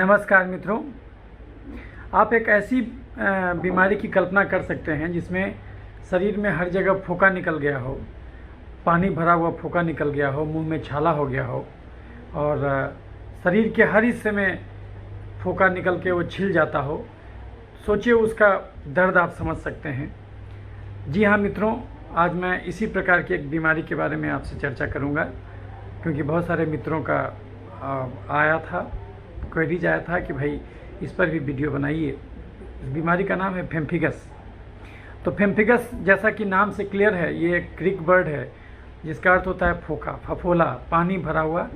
नमस्कार मित्रों, आप एक ऐसी बीमारी की कल्पना कर सकते हैं जिसमें शरीर में हर जगह फोका निकल गया हो, पानी भरा हुआ फोका निकल गया हो, मुंह में छाला हो गया हो और शरीर के हर हिस्से में फोका निकल के वो छिल जाता हो। सोचिए उसका दर्द आप समझ सकते हैं। जी हाँ मित्रों, आज मैं इसी प्रकार की एक बीमारी के बारे में आपसे चर्चा करूँगा, क्योंकि बहुत सारे मित्रों का आया था, क्वेरीज आया था कि भाई इस पर भी वीडियो बनाइए। इस बीमारी का नाम है पेम्फिगस। तो पेम्फिगस जैसा कि नाम से क्लियर है, ये एक ग्रीक वर्ड है जिसका अर्थ होता है फोका, फफोला, पानी भरा हुआ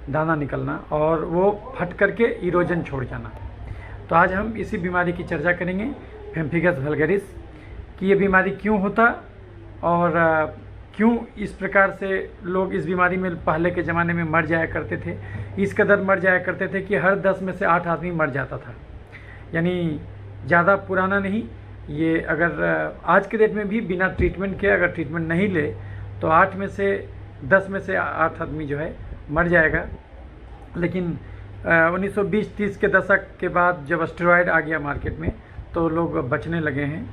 दाना निकलना और वो फट करके इरोजन छोड़ जाना। तो आज हम इसी बीमारी की चर्चा करेंगे, पेम्फिगस वल्गैरिस, कि ये बीमारी क्यों होता और क्यों इस प्रकार से लोग इस बीमारी में पहले के ज़माने में मर जाया करते थे। इस कदर मर जाया करते थे कि हर 10 में से 8 आदमी मर जाता था। यानी ज़्यादा पुराना नहीं, ये अगर आज के डेट में भी बिना ट्रीटमेंट के अगर ट्रीटमेंट नहीं ले तो 8 में से 10 में से 8 आदमी जो है मर जाएगा। लेकिन 1920-30 के दशक के बाद जब स्टेरॉयड आ गया मार्केट में तो लोग बचने लगे हैं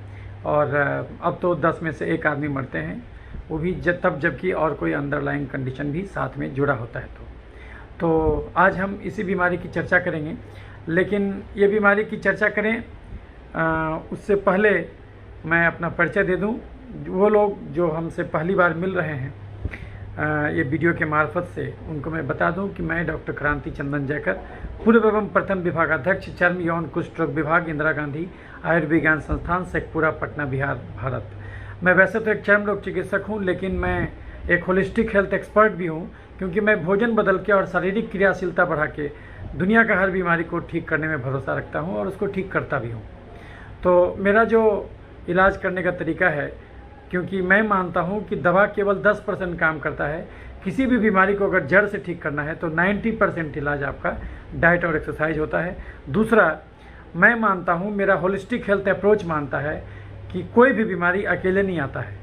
और अब तो 10 में से 1 आदमी मरते हैं, वो भी जबकि और कोई अंडरलाइंग कंडीशन भी साथ में जुड़ा होता है। तो आज हम इसी बीमारी की चर्चा करेंगे। लेकिन ये बीमारी की चर्चा करें उससे पहले मैं अपना परिचय दे दूं। वो लोग जो हमसे पहली बार मिल रहे हैं ये वीडियो के मार्फत से, उनको मैं बता दूं कि मैं डॉक्टर क्रांति चंदन जयकर, पूर्व एवं प्रथम विभागाध्यक्ष, चर्म यौन कुष्ठ रोग विभाग, इंदिरा गांधी आयुर्विज्ञान संस्थान, शेखपुरा, पटना, बिहार, भारत। मैं वैसे तो एक चर्म रोग चिकित्सक हूं, लेकिन मैं एक होलिस्टिक हेल्थ एक्सपर्ट भी हूं, क्योंकि मैं भोजन बदल के और शारीरिक क्रियाशीलता बढ़ा के दुनिया का हर बीमारी को ठीक करने में भरोसा रखता हूं और उसको ठीक करता भी हूं। तो मेरा जो इलाज करने का तरीका है, क्योंकि मैं मानता हूं कि दवा केवल 10% काम करता है। किसी भी बीमारी को अगर जड़ से ठीक करना है तो 90% इलाज आपका डाइट और एक्सरसाइज होता है। दूसरा, मैं मानता हूं, मेरा होलिस्टिक हेल्थ अप्रोच मानता है कि कोई भी बीमारी अकेले नहीं आता है,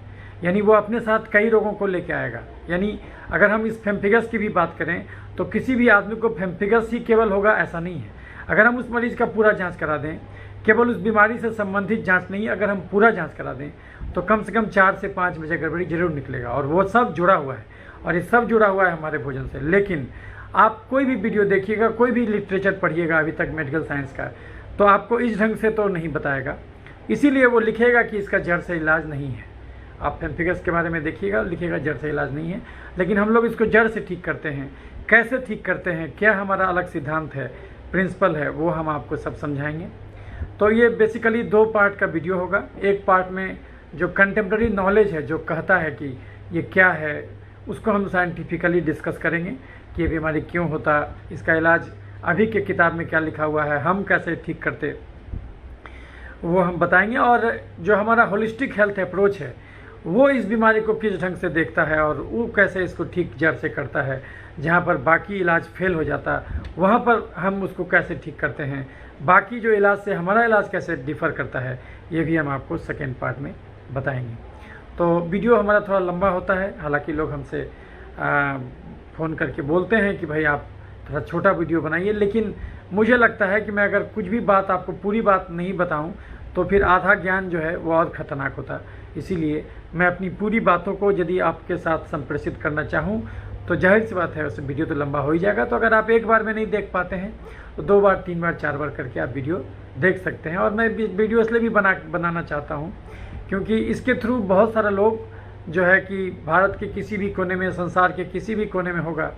यानी वो अपने साथ कई रोगों को लेके आएगा। यानी अगर हम इस पेम्फिगस की भी बात करें तो किसी भी आदमी को पेम्फिगस ही केवल होगा ऐसा नहीं है। अगर हम उस मरीज का पूरा जांच करा दें, केवल उस बीमारी से संबंधित जांच नहीं, अगर हम पूरा जांच करा दें तो कम से कम 4 से 5 बजे गड़बड़ी जरूर निकलेगा, और वो सब जुड़ा हुआ है और ये सब जुड़ा हुआ है हमारे भोजन से। लेकिन आप कोई भी वीडियो देखिएगा, कोई भी लिटरेचर पढ़िएगा अभी तक मेडिकल साइंस का, तो आपको इस ढंग से तो नहीं बताएगा। इसीलिए वो लिखेगा कि इसका जड़ से इलाज नहीं है। आप पेम्फिगस के बारे में देखिएगा, लिखेगा जड़ से इलाज नहीं है, लेकिन हम लोग इसको जड़ से ठीक करते हैं। कैसे ठीक करते हैं, क्या हमारा अलग सिद्धांत है, प्रिंसिपल है, वो हम आपको सब समझाएंगे। तो ये बेसिकली 2 पार्ट का वीडियो होगा। एक पार्ट में जो कंटेम्प्रेरी नॉलेज है, जो कहता है कि ये क्या है, उसको हम साइंटिफिकली डिस्कस करेंगे कि ये बीमारी क्यों होता, इसका इलाज अभी के किताब में क्या लिखा हुआ है, हम कैसे ठीक करते, वो हम बताएंगे। और जो हमारा होलिस्टिक हेल्थ अप्रोच है वो इस बीमारी को किस ढंग से देखता है और वो कैसे इसको ठीक जड़ से करता है। जहाँ पर बाकी इलाज फेल हो जाता वहाँ पर हम उसको कैसे ठीक करते हैं, बाकी जो इलाज से हमारा इलाज कैसे डिफ़र करता है, ये भी हम आपको सेकेंड पार्ट में बताएंगे। तो वीडियो हमारा थोड़ा लंबा होता है, हालांकि लोग हमसे फ़ोन करके बोलते हैं कि भाई आप थोड़ा छोटा वीडियो बनाइए, लेकिन मुझे लगता है कि मैं अगर कुछ भी बात आपको पूरी बात नहीं बताऊं तो फिर आधा ज्ञान जो है वो और ख़तरनाक होता। इसीलिए मैं अपनी पूरी बातों को यदि आपके साथ संप्रेषित करना चाहूं तो जाहिर सी बात है उस वीडियो तो लंबा हो ही जाएगा। तो अगर आप एक बार में नहीं देख पाते हैं तो 2 बार, 3 बार, 4 बार करके आप वीडियो देख सकते हैं। और मैं वीडियो इसलिए भी बनाना चाहता हूँ क्योंकि इसके थ्रू बहुत सारे लोग जो है कि भारत के किसी भी कोने में, संसार के किसी भी कोने में होगा,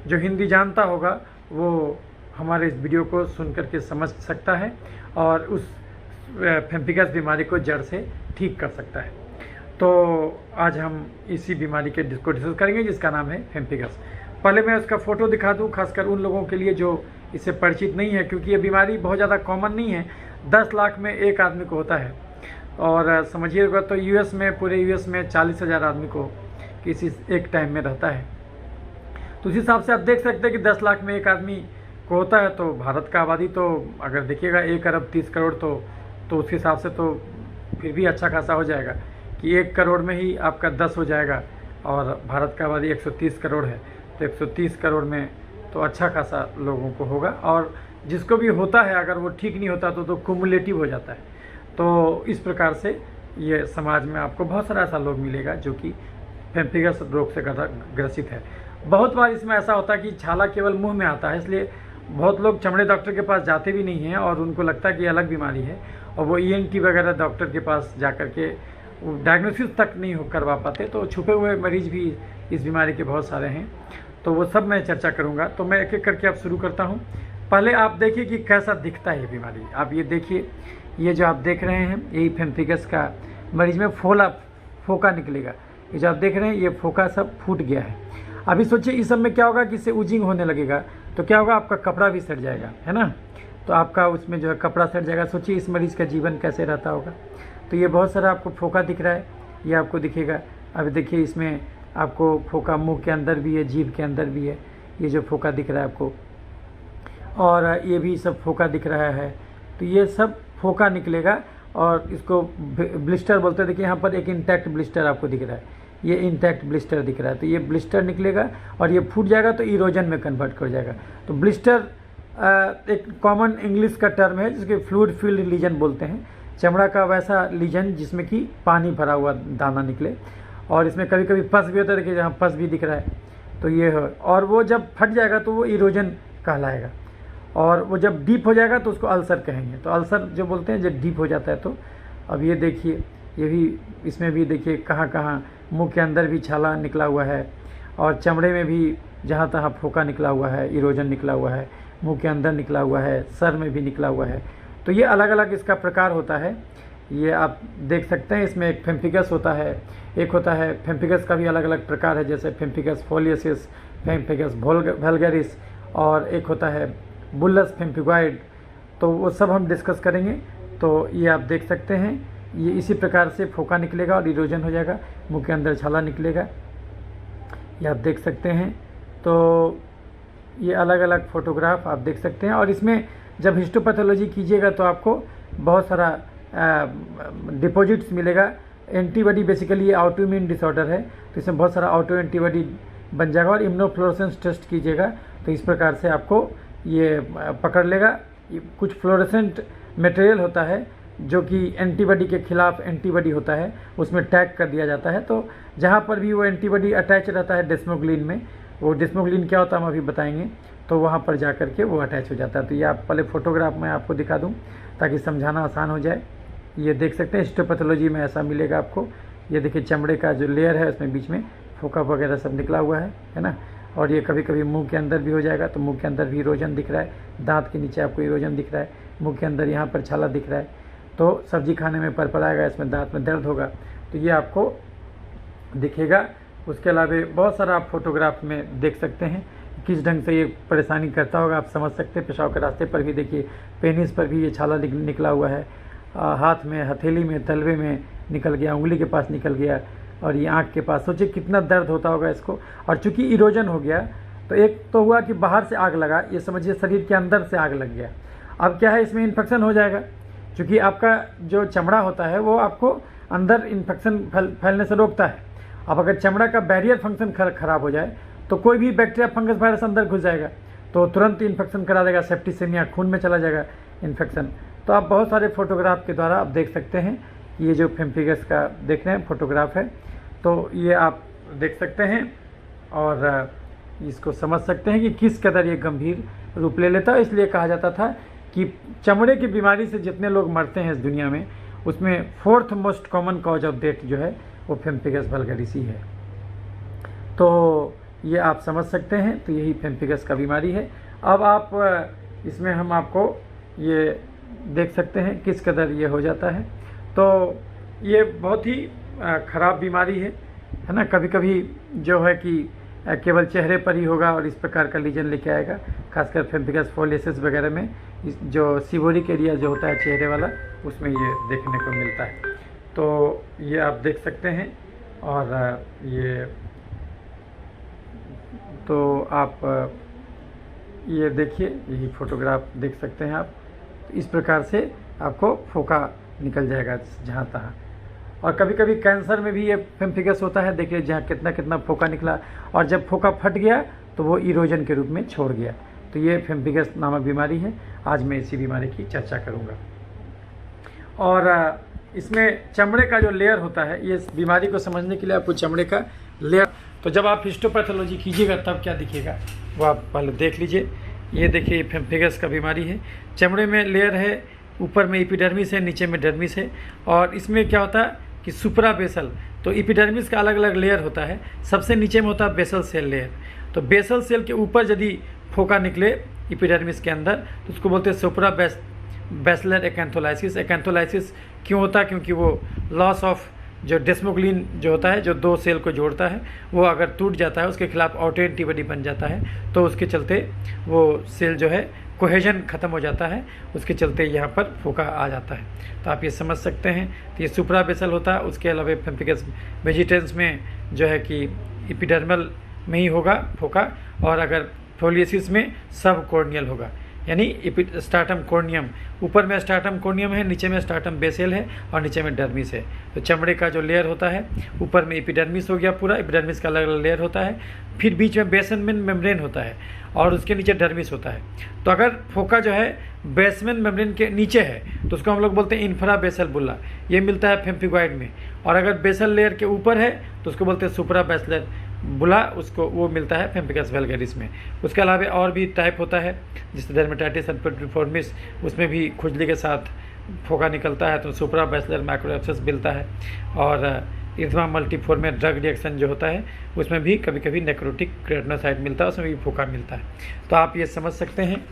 जो हिंदी जानता होगा वो हमारे इस वीडियो को सुन करके समझ सकता है और उस पेम्फिगस बीमारी को जड़ से ठीक कर सकता है। तो आज हम इसी बीमारी के को डिस्कस करेंगे जिसका नाम है पेम्फिगस। पहले मैं उसका फ़ोटो दिखा दूं, खासकर उन लोगों के लिए जो इससे परिचित नहीं है, क्योंकि ये बीमारी बहुत ज़्यादा कॉमन नहीं है। 10 लाख में 1 आदमी को होता है और समझिएगा तो यूएस में, पूरे यूएस में 40,000 आदमी को किसी एक टाइम में रहता है। तो उस हिसाब से आप देख सकते हैं कि 10 लाख में 1 आदमी को होता है। तो भारत का आबादी तो अगर देखिएगा 1 अरब 30 करोड़, तो उस हिसाब से तो फिर भी अच्छा खासा हो जाएगा कि 1 करोड़ में ही आपका 10 हो जाएगा और भारत का आबादी 130 करोड़ है, तो 130 करोड़ में तो अच्छा खासा लोगों को होगा। और जिसको भी होता है अगर वो ठीक नहीं होता तो कुमुलेटिव हो जाता है। तो इस प्रकार से ये समाज में आपको बहुत सारा ऐसा लोग मिलेगा जो कि पेम्फिगस रोग से ग्रसित है। बहुत बार इसमें ऐसा होता है कि छाला केवल मुंह में आता है, इसलिए बहुत लोग चमड़े डॉक्टर के पास जाते भी नहीं हैं और उनको लगता है कि अलग बीमारी है, और वो ENT वगैरह डॉक्टर के पास जा कर के डायग्नोसिस तक नहीं करवा पाते। तो छुपे हुए मरीज भी इस बीमारी के बहुत सारे हैं, तो वो सब मैं चर्चा करूँगा। तो मैं एक एक करके अब शुरू करता हूँ। पहले आप देखिए कि कैसा दिखता है ये बीमारी। आप ये देखिए, ये जो आप देख रहे हैं यही पेम्फिगस का मरीज में फोका निकलेगा। ये जो आप देख रहे हैं ये फोका सब फूट गया है। अभी सोचिए इस सब में क्या होगा कि इससे उजिंग होने लगेगा, तो क्या होगा, आपका कपड़ा भी सड़ जाएगा, है ना। तो आपका उसमें जो है कपड़ा सड़ जाएगा। सोचिए इस मरीज़ का जीवन कैसे रहता होगा। तो ये बहुत सारा आपको फोका दिख रहा है, ये आपको दिखेगा। अभी देखिए इसमें आपको फोका मुंह के अंदर भी है, जीभ के अंदर भी है, ये जो फोका दिख रहा है आपको, और ये भी सब फोका दिख रहा है। तो ये सब फोका निकलेगा और इसको ब्लिस्टर बोलते हैं। देखिए यहाँ पर एक इंटैक्ट ब्लिस्टर आपको दिख रहा है, ये इंटैक्ट ब्लिस्टर दिख रहा है। तो ये ब्लिस्टर निकलेगा और ये फूट जाएगा तो इरोजन में कन्वर्ट कर जाएगा। तो ब्लिस्टर एक कॉमन इंग्लिश का टर्म है जिसके फ्लूइड फिल्ड लीजन बोलते हैं। चमड़ा का वैसा लीजन जिसमें कि पानी भरा हुआ दाना निकले, और इसमें कभी कभी पस भी होता है। देखिए यहाँ पस भी दिख रहा है, तो ये है। और वो जब फट जाएगा तो वो इरोजन कहलाएगा, और वो जब डीप हो जाएगा तो उसको अल्सर कहेंगे। तो अल्सर जो बोलते हैं जब डीप हो जाता है तो। अब ये देखिए, ये भी इसमें भी देखिए कहाँ कहाँ मुंह के अंदर भी छाला निकला हुआ है, और चमड़े में भी जहाँ तहाँ फोका निकला हुआ है, इरोजन निकला हुआ है, मुंह के अंदर निकला हुआ है, सर में भी निकला हुआ है। तो ये अलग अलग इसका प्रकार होता है, ये आप देख सकते हैं। इसमें एक पेम्फिगस होता है, एक होता है पेम्फिगस का भी अलग अलग प्रकार है, जैसे पेम्फिगस फोलियसिस, पेम्फिगस वल्गरिस, और एक होता है बुल्लस पेम्फिगॉइड। तो वो सब हम डिस्कस करेंगे। तो ये आप देख सकते हैं, ये इसी प्रकार से फोका निकलेगा और इरोजन हो जाएगा, मुंह के अंदर छाला निकलेगा, ये आप देख सकते हैं। तो ये अलग अलग फोटोग्राफ आप देख सकते हैं। और इसमें जब हिस्टोपैथोलॉजी कीजिएगा तो आपको बहुत सारा डिपॉजिट्स मिलेगा। एंटीबॉडी बेसिकली ये ऑटोइम्यून डिसऑर्डर है, तो इसमें बहुत सारा ऑटो एंटीबॉडी बन जाएगा। और इम्यूनोफ्लोरेसेंस टेस्ट कीजिएगा तो इस प्रकार से आपको ये पकड़ लेगा। कुछ फ्लोरेसेंट मटेरियल होता है जो कि एंटीबॉडी के खिलाफ एंटीबॉडी होता है, उसमें टैग कर दिया जाता है। तो जहाँ पर भी वो एंटीबॉडी अटैच रहता है डेस्मोग्लिन में, वो डेस्मोग्लिन क्या होता है हम अभी बताएंगे, तो वहाँ पर जा कर के वो अटैच हो जाता है। तो ये आप पहले फोटोग्राफ में आपको दिखा दूँ ताकि समझाना आसान हो जाए। ये देख सकते हैं हिस्टोपैथोलॉजी में ऐसा मिलेगा आपको। ये देखिए चमड़े का जो लेयर है उसमें बीच में फोका वगैरह सब निकला हुआ है ना। और ये कभी कभी मुंह के अंदर भी हो जाएगा, तो मुंह के अंदर भी इरोजन दिख रहा है, दांत के नीचे आपको इरोजन दिख रहा है, मुंह के अंदर यहाँ पर छाला दिख रहा है। तो सब्जी खाने में परपराएगा, इसमें दांत में दर्द होगा, तो ये आपको दिखेगा। उसके अलावा बहुत सारा आप फोटोग्राफ में देख सकते हैं किस ढंग से ये परेशानी करता होगा, आप समझ सकते हैं। पेशाब के रास्ते पर भी देखिए, पेनिस पर भी ये छाला निकला हुआ है, हाथ में, हथेली में, तलवे में निकल गया, उंगली के पास निकल गया, और ये आँख के पास। सोचिए कितना दर्द होता होगा इसको। और चूंकि इरोजन हो गया तो एक तो हुआ कि बाहर से आग लगा, ये समझिए शरीर के अंदर से आग लग गया। अब क्या है, इसमें इन्फेक्शन हो जाएगा, क्योंकि आपका जो चमड़ा होता है वो आपको अंदर इन्फेक्शन फैलने से रोकता है। अब अगर चमड़ा का बैरियर फंक्शन खराब हो जाए तो कोई भी बैक्टीरिया, फंगस, वायरस अंदर घुस जाएगा तो तुरंत इन्फेक्शन करा देगा, सेप्टिसेमिया, खून में चला जाएगा इन्फेक्शन। तो आप बहुत सारे फोटोग्राफ के द्वारा आप देख सकते हैं। ये जो पेम्फिगस का देख रहे हैं फोटोग्राफ है, तो ये आप देख सकते हैं और इसको समझ सकते हैं कि किस कदर ये गंभीर रूप ले लेता है। इसलिए कहा जाता था कि चमड़े की बीमारी से जितने लोग मरते हैं इस दुनिया में, उसमें 4th most common cause of death जो है वो पेम्फिगस वल्गरिस ही है। तो ये आप समझ सकते हैं। तो यही पेम्फिगस का बीमारी है। अब आप इसमें हम आपको ये देख सकते हैं किस कदर ये हो जाता है। तो ये बहुत ही ख़राब बीमारी है ना। कभी कभी जो है कि केवल चेहरे पर ही होगा और इस प्रकार का लीजन लेके आएगा, खासकर पेम्फिगस फोलियसिस वगैरह में जो सीवोरिक एरिया जो होता है चेहरे वाला, उसमें ये देखने को मिलता है। तो ये आप देख सकते हैं। और ये तो आप ये देखिए, यही फोटोग्राफ देख सकते हैं आप। इस प्रकार से आपको फोका निकल जाएगा जहाँ तहाँ। और कभी कभी कैंसर में भी ये पेम्फिगस होता है। देखिए जहाँ कितना कितना फोका निकला, और जब फोका फट गया तो वो इरोजन के रूप में छोड़ गया। तो ये पेम्फिगस नामक बीमारी है। आज मैं इसी बीमारी की चर्चा करूँगा। और इसमें चमड़े का जो लेयर होता है, ये बीमारी को समझने के लिए आपको चमड़े का लेयर, तो जब आप हिस्टोपैथोलॉजी कीजिएगा तब क्या दिखेगा वो आप पहले देख लीजिए। ये देखिए पेम्फिगस का बीमारी है। चमड़े में लेयर है, ऊपर में एपिडर्मिस है, नीचे में डर्मिस है। और इसमें क्या होता है कि सुप्रा बेसल, तो एपिडर्मिस का अलग अलग लेयर होता है। सबसे नीचे में होता है बेसल सेल लेयर। तो बेसल सेल के ऊपर यदि फोका निकले एपिडर्मिस के अंदर तो उसको बोलते हैं सुप्रा बेसलर एकैंथोलाइसिस। एकैंथोलाइसिस क्यों होता है? क्योंकि वो लॉस ऑफ जो डेस्मोग्लिन जो होता है, जो दो सेल को जोड़ता है, वो अगर टूट जाता है, उसके खिलाफ ऑटो एंटीबॉडी बन जाता है, तो उसके चलते वो सेल जो है कोहेजन ख़त्म हो जाता है, उसके चलते यहाँ पर फोका आ जाता है। तो आप ये समझ सकते हैं। तो ये सुप्रा बेसल होता है। उसके अलावा पेम्फिगस वेजिटेंस में जो है कि एपिडर्मल में ही होगा फोका, और अगर फोलियोसिस में सब कॉर्नियल होगा, यानी स्टार्टम कॉर्नियम, ऊपर में स्टार्टम कॉर्नियम है, नीचे में स्टार्टम बेसल है और नीचे में डर्मिस है। तो चमड़े का जो लेयर होता है, ऊपर में एपिडर्मिस हो गया पूरा, एपिडर्मिस का अलग अलग लेयर होता है, फिर बीच में बेसमेंट मेम्ब्रेन होता है और उसके नीचे डर्मिस होता है। तो अगर फोका जो है बेसमेंट मेम्ब्रेन के नीचे है तो उसको हम लोग बोलते हैं इंफ्रा बेसल बुल्ला, ये मिलता है पेम्फिगॉइड में। और अगर बेसल लेयर के ऊपर है तो उसको बोलते हैं सुप्रा बेसलर बुला, उसको वो मिलता है पेम्फिगस वल्गैरिस में। उसके अलावा और भी टाइप होता है, जैसे डर्मेटाइटिस एपिडर्मिस, उसमें भी खुजली के साथ फोका निकलता है तो सुप्रा बेसलर माइक्रोएब्सेस मिलता है। और इथमा मल्टीफोर में ड्रग रिएक्शन जो होता है उसमें भी कभी कभी नेक्रोटिक केराटिनोसाइट मिलता है, उसमें भी फोका मिलता है। तो आप ये समझ सकते हैं।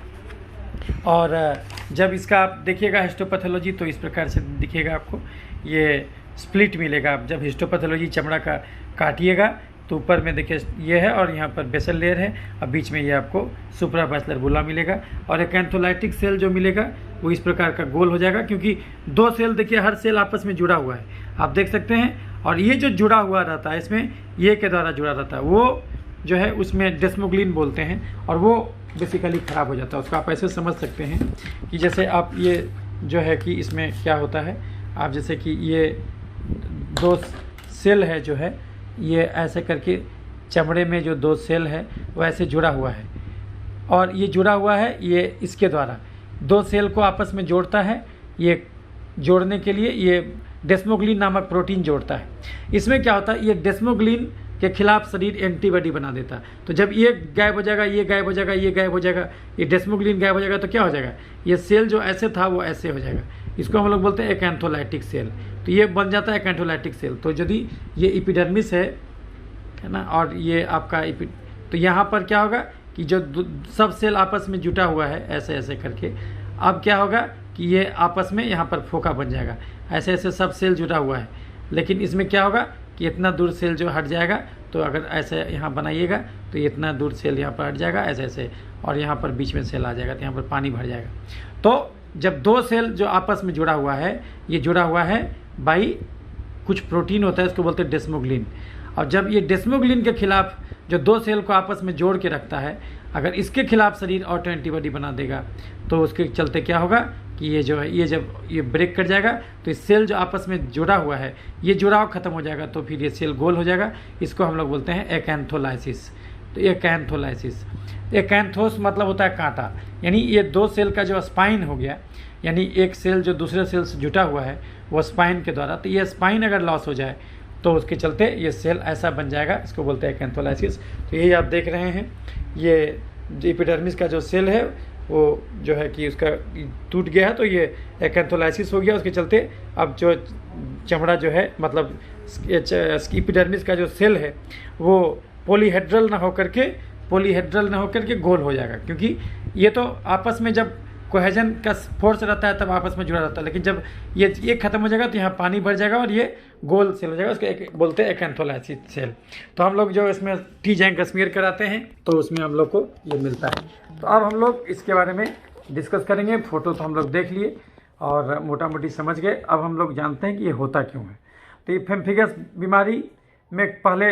और जब इसका आप देखिएगा हिस्टोपैथोलॉजी तो इस प्रकार से दिखेगा आपको, ये स्प्लिट मिलेगा। आप जब हिस्टोपैथोलॉजी चमड़ा का काटिएगा तो ऊपर में देखिए ये है और यहाँ पर बेसल लेयर है और बीच में ये आपको सुप्रा बेसलर बुला मिलेगा। और एकैंथोलाइटिक सेल जो मिलेगा वो इस प्रकार का गोल हो जाएगा, क्योंकि दो सेल देखिए हर सेल आपस में जुड़ा हुआ है, आप देख सकते हैं। और ये जो जुड़ा हुआ रहता है इसमें ये के द्वारा जुड़ा रहता है, वो जो है उसमें डेस्मोग्लिन बोलते हैं, और वो बेसिकली ख़राब हो जाता है। उसको आप ऐसे समझ सकते हैं कि जैसे आप ये जो है कि इसमें क्या होता है, आप जैसे कि ये दो सेल है जो है, ये ऐसे करके चमड़े में जो दो सेल है वो ऐसे जुड़ा हुआ है, और ये जुड़ा हुआ है, ये इसके द्वारा दो सेल को आपस में जोड़ता है। ये जोड़ने के लिए ये डेस्मोग्लिन नामक प्रोटीन जोड़ता है। इसमें क्या होता है, ये डेस्मोग्लिन के खिलाफ शरीर एंटीबॉडी बना देता है। तो जब ये गायब हो जाएगा, ये गायब हो जाएगा, ये गायब हो जाएगा, ये डेस्मोग्लिन गायब हो जाएगा, तो क्या हो जाएगा, ये सेल जो ऐसे था वो ऐसे हो जाएगा। इसको हम लोग बोलते हैं एकैंथोलाइटिक सेल। तो ये बन जाता है एकैंथोलाइटिक सेल। तो यदि ये एपिडर्मिस है ना, और ये आपका तो यहाँ पर क्या होगा कि जो सब सेल आपस में जुटा हुआ है ऐसे ऐसे करके, अब क्या होगा कि ये आपस में यहाँ पर फोका बन जाएगा। ऐसे ऐसे सब सेल जुटा हुआ है, लेकिन इसमें क्या होगा कि इतना दूर सेल जो हट जाएगा, तो अगर ऐसे यहाँ बनाइएगा तो इतना दूर सेल यहाँ पर हट जाएगा ऐसे ऐसे, और यहाँ पर बीच में सेल आ जाएगा, तो यहाँ पर पानी भर जाएगा। तो जब दो सेल जो आपस में जुड़ा हुआ है, ये जुड़ा हुआ है बाई कुछ प्रोटीन होता है, इसको बोलते हैं डेस्मोग्लिन। और जब ये डेस्मोग्लिन के खिलाफ जो दो सेल को आपस में जोड़ के रखता है, अगर इसके खिलाफ शरीर ऑटो एंटीबॉडी बना देगा तो उसके चलते क्या होगा कि ये जो है, ये जब ये ब्रेक कर जाएगा तो इस सेल जो आपस में जुड़ा हुआ है, ये जुड़ाव खत्म हो जाएगा, तो फिर ये सेल गोल हो जाएगा। इसको हम लोग बोलते हैं एकैंथोलाइसिस। तो एकैंथोलाइसिस, एकैंथोस मतलब होता है कांटा, यानी ये दो सेल का जो स्पाइन हो गया, यानी एक सेल जो दूसरे सेल से जुटा हुआ है वो स्पाइन के द्वारा, तो ये स्पाइन अगर लॉस हो जाए तो उसके चलते ये सेल ऐसा बन जाएगा, इसको बोलते हैं एकैंथोलाइसिस। तो यही आप देख रहे हैं, ये एपिडर्मिस का जो सेल है वो जो है कि उसका टूट गया है, तो ये एकैंथोलाइसिस हो गया। उसके चलते अब जो चमड़ा जो है, मतलब एपिडर्मिस का जो सेल है वो पॉलीहेड्रल ना होकर के गोल हो जाएगा, क्योंकि ये तो आपस में जब कोहेजन का फोर्स रहता है तब आपस में जुड़ा रहता है, लेकिन जब ये खत्म हो जाएगा तो यहाँ पानी भर जाएगा और ये गोल सेल हो जाएगा, उसको बोलते हैं एकैंथोलाइसिस सेल। तो हम लोग जो इसमें टी जैंक स्मीयर कराते हैं तो उसमें हम लोग को ये मिलता है। तो अब हम लोग इसके बारे में डिस्कस करेंगे। फोटो तो हम लोग देख लिए और मोटा मोटी समझ गए, अब हम लोग जानते हैं कि ये होता क्यों है। तो ये पेम्फिगस बीमारी में पहले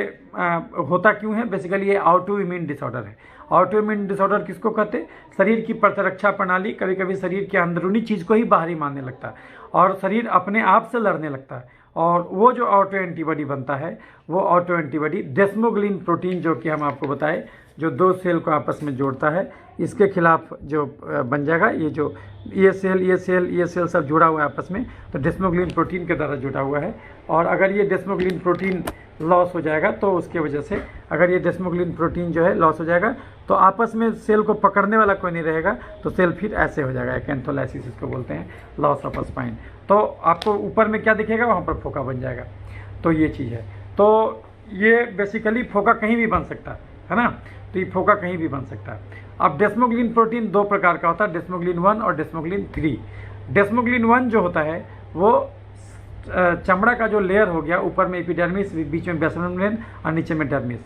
होता क्यों है, बेसिकली ये ऑटो इम्यून डिसऑर्डर है। ऑटो इम्यून डिसऑर्डर किसको कहते हैं, शरीर की प्रतिरक्षा प्रणाली कभी कभी शरीर के अंदरूनी चीज़ को ही बाहरी मानने लगता है और शरीर अपने आप से लड़ने लगता है, और वो जो ऑटो एंटीबॉडी बनता है वो ऑटो एंटीबॉडी डेस्मोग्लिन प्रोटीन, जो कि हम आपको बताए जो दो सेल को आपस में जोड़ता है, इसके खिलाफ जो बन जाएगा, ये सेल सब जुड़ा हुआ है आपस में, तो डेस्मोग्लिन प्रोटीन के द्वारा जुड़ा हुआ है। और अगर ये डेस्मोग्लिन प्रोटीन लॉस हो जाएगा तो उसके वजह से, अगर ये डेस्मोग्लिन प्रोटीन जो है लॉस हो जाएगा तो आपस में सेल को पकड़ने वाला कोई नहीं रहेगा, तो सेल फिर ऐसे हो जाएगा, एकेंथोलाइसिस इसको बोलते हैं, लॉस ऑफ स्पाइन। तो आपको ऊपर में क्या दिखेगा, वहाँ पर फोका बन जाएगा। तो ये चीज़ है। तो ये बेसिकली फोका कहीं भी बन सकता है ना, तो ये फोका कहीं भी बन सकता है। अब डेस्मोग्लिन प्रोटीन दो प्रकार का होता है, डेस्मोग्लिन 1 और डेस्मोग्लिन 3। डेस्मोग्लिन 1 जो होता है वो चमड़ा का जो लेयर हो गया, ऊपर में एपिडर्मिस, बीच में बेसल मेम्ब्रेन और नीचे में डर्मिस।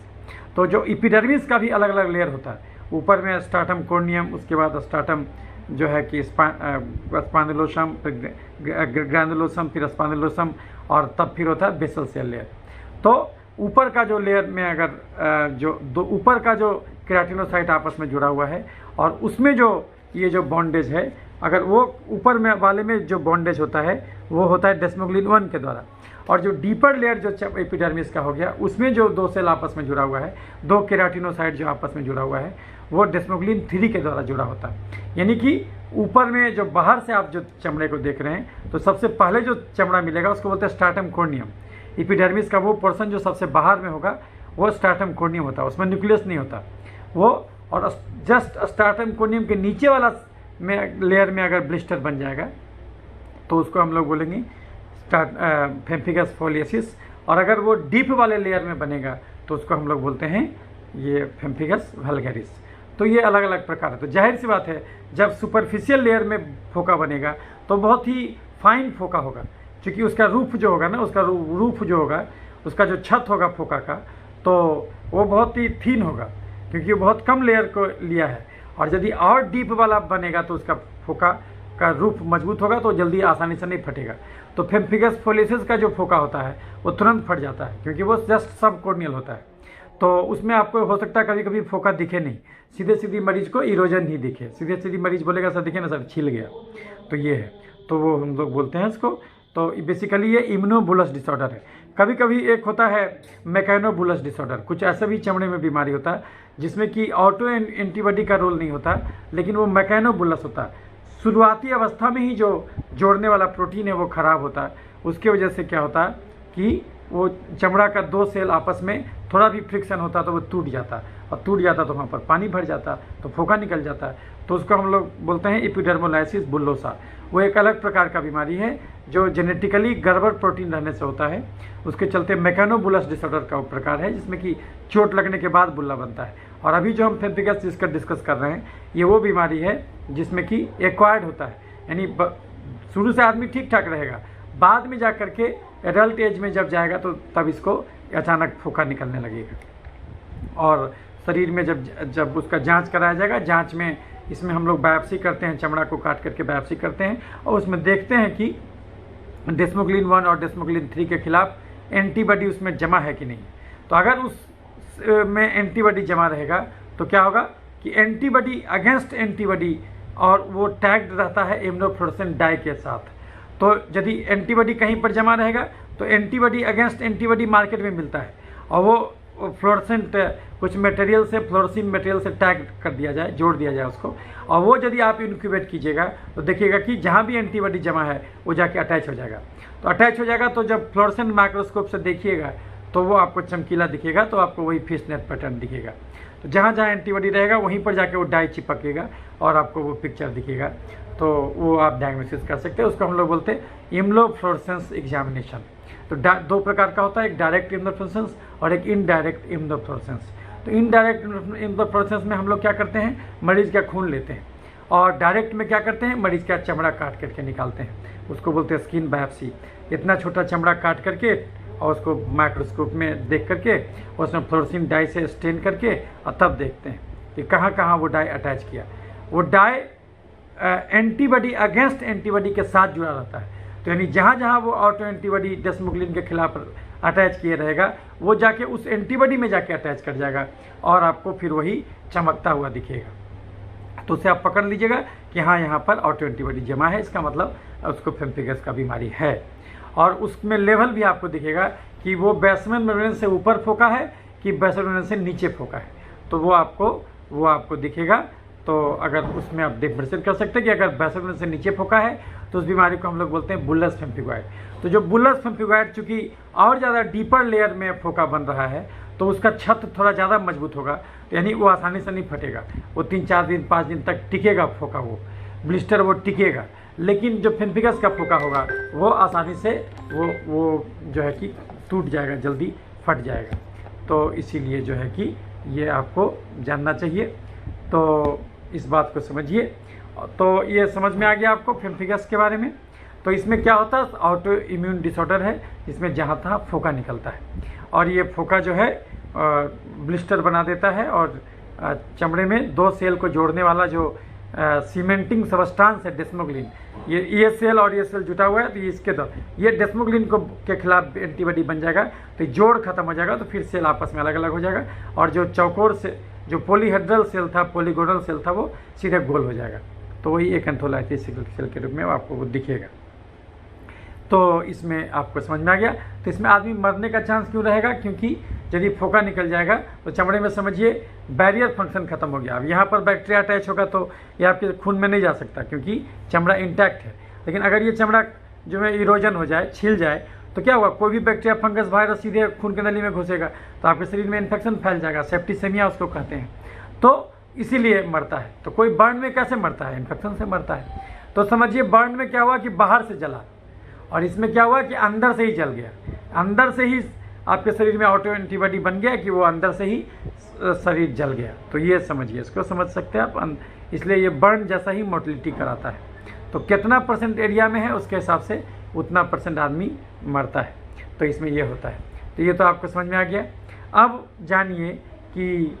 तो जो एपिडर्मिस का भी अलग अलग लेयर होता है, ऊपर में स्ट्राटम कोर्नियम, उसके बाद स्ट्राटम जो है कि स्पाइनुलोसम, ग्रैनुलोसम, फिर स्पाइनुलोसम, और तब फिर होता है बेसल सेल लेयर। तो ऊपर का जो लेयर में अगर जो दो ऊपर का जो केराटिनोसाइट आपस में जुड़ा हुआ है और उसमें जो ये जो बॉन्डेज है, अगर वो ऊपर में वाले में जो बॉन्डेज होता है वो होता है डेस्मोग्लिन 1 के द्वारा, और जो डीपर लेयर जो एपिडर्मिस का हो गया उसमें जो दो सेल आपस में जुड़ा हुआ है, दो केराटिनोसाइट जो आपस में जुड़ा हुआ है, वो डेस्मोग्लिन 3 के द्वारा जुड़ा होता है। यानी कि ऊपर में जो बाहर से आप जो चमड़े को देख रहे हैं, तो सबसे पहले जो चमड़ा मिलेगा उसको बोलते हैं स्ट्राटम कोर्नियम। एपिडर्मिस का वो पोर्शन जो सबसे बाहर में होगा वो स्ट्राटम कोर्नियम होता है, उसमें न्यूक्लियस नहीं होता वो। और जस्ट स्ट्राटम कोर्नियम के नीचे वाला में लेयर में अगर ब्लिस्टर बन जाएगा तो उसको हम लोग बोलेंगे फेम्फिगस फोलियसिस, और अगर वो डीप वाले लेयर में बनेगा तो उसको हम लोग बोलते हैं ये फेम्फिगस वल्गैरिस। तो ये अलग अलग प्रकार है। तो जाहिर सी बात है, जब सुपरफिशियल लेयर में फोका बनेगा तो बहुत ही फाइन फोका होगा, क्योंकि उसका रूफ जो होगा ना, उसका रूफ जो होगा, उसका जो छत होगा फोका का, तो वो बहुत ही थीन होगा, क्योंकि वो बहुत कम लेयर को लिया है। और यदि और डीप वाला बनेगा तो उसका फोका का रूफ मजबूत होगा, तो जल्दी आसानी से नहीं फटेगा। तो फेम्फिगस फोलियसिस का जो फोका होता है वो तुरंत फट जाता है, क्योंकि वो जस्ट सब कॉर्नियल होता है। तो उसमें आपको हो सकता है कभी कभी फोका दिखे नहीं, सीधे मरीज को इरोजन ही दिखे, सीधे मरीज बोलेगा सर दिखे ना सर छिल गया, तो ये है। तो वो हम लोग बोलते हैं इसको। तो बेसिकली ये इम्यूनोबुलस डिसऑर्डर है। कभी कभी एक होता है मैकेनोबुलस डिसऑर्डर, कुछ ऐसा भी चमड़े में बीमारी होता है जिसमें कि ऑटो एंटीबॉडी का रोल नहीं होता, लेकिन वो मैकेनोबुलस होता है। शुरुआती अवस्था में ही जो जोड़ने वाला प्रोटीन है वो खराब होता है, उसके वजह से क्या होता है कि वो चमड़ा का दो सेल आपस में थोड़ा भी फ्रिक्शन होता तो वो टूट जाता, और टूट जाता तो वहाँ पर पानी भर जाता, तो फोका निकल जाता है। तो उसको हम लोग बोलते हैं एपिडर्मोलाइसिस बुल्लोसा। वो एक अलग प्रकार का बीमारी है जो जेनेटिकली गड़बड़ प्रोटीन रहने से होता है, उसके चलते मैकेनोबुलस डिसऑर्डर का प्रकार है, जिसमें कि चोट लगने के बाद बुल्ला बनता है। और अभी जो हम फेम्फिगस जिसका डिस्कस कर रहे हैं, ये वो बीमारी है जिसमें कि एक्वायर्ड होता है, यानी शुरू से आदमी ठीक ठाक रहेगा, बाद में जा करके एडल्ट एज में जब जाएगा तो तब इसको अचानक फोका निकलने लगेगा। और शरीर में जब उसका जांच कराया जाएगा, जांच में इसमें हम लोग बायोप्सी करते हैं, चमड़ा को काट करके बायोप्सी करते हैं, और उसमें देखते हैं कि डेस्मोग्लिन 1 और डेस्मोग्लिन 3 के खिलाफ एंटीबॉडी उसमें जमा है कि नहीं। तो अगर उस में एंटीबॉडी जमा रहेगा तो क्या होगा कि एंटीबॉडी अगेंस्ट एंटीबॉडी, और वो टैग्ड रहता है इम्यूनोफ्लोरेसेंट डाई के साथ। तो यदि एंटीबॉडी कहीं पर जमा रहेगा तो एंटीबॉडी अगेंस्ट एंटीबॉडी मार्केट में मिलता है, और वो फ्लोरेसेंट कुछ मटेरियल से, फ्लोरोसिन मटेरियल से टैग कर दिया जाए, जोड़ दिया जाए उसको, और वो यदि आप इनक्यूबेट कीजिएगा तो देखिएगा कि जहाँ भी एंटीबॉडी जमा है वो जाके अटैच हो जाएगा। तो अटैच हो जाएगा तो जब फ्लोरेसेंट माइक्रोस्कोप से देखिएगा तो वो आपको चमकीला दिखेगा, तो आपको वही फिश नेट पैटर्न दिखेगा। तो जहाँ जहाँ एंटीबॉडी रहेगा वहीं पर जाके वो डाई चिपकेगा और आपको वो पिक्चर दिखेगा, तो वो आप डायग्नोसिस कर सकते हैं। उसको हम लोग बोलते हैं इम्यूनोफ्लोरेसेंस एग्जामिनेशन। तो दो प्रकार का होता है, एक डायरेक्ट इम्यूनोफ्लोरेसेंस और एक इनडायरेक्ट इम्यूनोफ्लोरेसेंस। तो इनडायरेक्ट इम्यूनोफ्लोरेसेंस में हम लोग क्या करते हैं, मरीज का खून लेते हैं, और डायरेक्ट में क्या करते हैं, मरीज का चमड़ा काट करके निकालते हैं, उसको बोलते हैं स्किन बायोप्सी। इतना छोटा चमड़ा काट करके और उसको माइक्रोस्कोप में देख करके उसमें फ्लोरोसिन डाई से स्टेन करके, और तब देखते हैं कि कहाँ कहाँ वो डाई अटैच किया। वो डाई एंटीबॉडी अगेंस्ट एंटीबॉडी के साथ जुड़ा रहता है, तो यानी जहाँ जहाँ वो ऑटो एंटीबॉडी डेस्मोग्लिन के खिलाफ अटैच किए रहेगा वो जाके उस एंटीबॉडी में जाके अटैच कर जाएगा, और आपको फिर वही चमकता हुआ दिखेगा। तो उसे आप पकड़ लीजिएगा कि हाँ यहाँ पर ऑटो एंटीबॉडी जमा है, इसका मतलब उसको फेम्फिगस का बीमारी है। और उसमें लेवल भी आपको दिखेगा कि वो बेसमेंट मेम्ब्रेन से ऊपर फोका है कि बेसमेंट मेम्ब्रेन से नीचे फोका है। तो वो आपको दिखेगा। तो अगर उसमें आप डिफरेंशिएट कर सकते हैं कि अगर बेसल से नीचे फोका है तो उस बीमारी को हम लोग बोलते हैं बुल्लस पेम्फिगॉइड। तो जो बुल्लस पेम्फिगॉइड चूँकि और ज़्यादा डीपर लेयर में फोका बन रहा है तो उसका छत थोड़ा ज़्यादा मजबूत होगा, यानी वो आसानी से नहीं फटेगा, वो 3-4 दिन 5 दिन तक टिकेगा फोका, वो ब्लिस्टर वो टिकेगा। लेकिन जो पेम्फिगस का फोका होगा वो आसानी से वो जो है कि टूट जाएगा, जल्दी फट जाएगा। तो इसीलिए जो है कि ये आपको जानना चाहिए। तो इस बात को समझिए। तो ये समझ में आ गया आपको पेम्फिगस के बारे में। तो इसमें क्या होता है, ऑटो इम्यून डिसऑर्डर है, इसमें जहाँ तहाँ फोका निकलता है और ये फोका जो है ब्लिस्टर बना देता है और चमड़े में 2 सेल को जोड़ने वाला जो सीमेंटिंग सबस्टांस है डेस्मोग्लिन, ये सेल और ये सेल जुटा हुआ है, तो इसके ये डेस्मोग्लिन के खिलाफ एंटीबॉडी बन जाएगा, तो जोड़ खत्म हो जाएगा, तो फिर सेल आपस में अलग अलग हो जाएगा और जो चौकोर से जो पॉलीहेड्रल सेल था, पॉलीगोनल सेल था, वो सीधे गोल हो जाएगा। तो वही एक एंथोलाइटिस सेल के रूप में आपको वो दिखेगा। तो इसमें आपको समझ में आ गया। तो इसमें आदमी मरने का चांस क्यों रहेगा, क्योंकि यदि फोका निकल जाएगा तो चमड़े में समझिए बैरियर फंक्शन खत्म हो गया। अब यहाँ पर बैक्टीरिया अटैच होगा तो ये आपके खून में नहीं जा सकता क्योंकि चमड़ा इंटैक्ट है। लेकिन अगर ये चमड़ा जो है इरोजन हो जाए, छिल जाए, तो क्या होगा, कोई भी बैक्टीरिया, फंगस, वायरस सीधे खून के नली में घुसेगा तो आपके शरीर में इन्फेक्शन फैल जाएगा, सेप्टिसेमिया उसको कहते हैं। तो इसीलिए मरता है। तो कोई बर्न में कैसे मरता है, इन्फेक्शन से मरता है। तो समझिए बर्न में क्या हुआ कि बाहर से जला और इसमें क्या हुआ कि अंदर से ही जल गया, अंदर से ही आपके शरीर में ऑटो एंटीबॉडी बन गया कि वो अंदर से ही शरीर जल गया। तो ये समझिए, इसको समझ सकते हैं आप। इसलिए ये बर्न जैसा ही मोर्टेलिटी कराता है। तो कितना % एरिया में है उसके हिसाब से उतना % आदमी मरता है। तो इसमें ये होता है। तो ये तो आपको समझ में आ गया। अब जानिए कि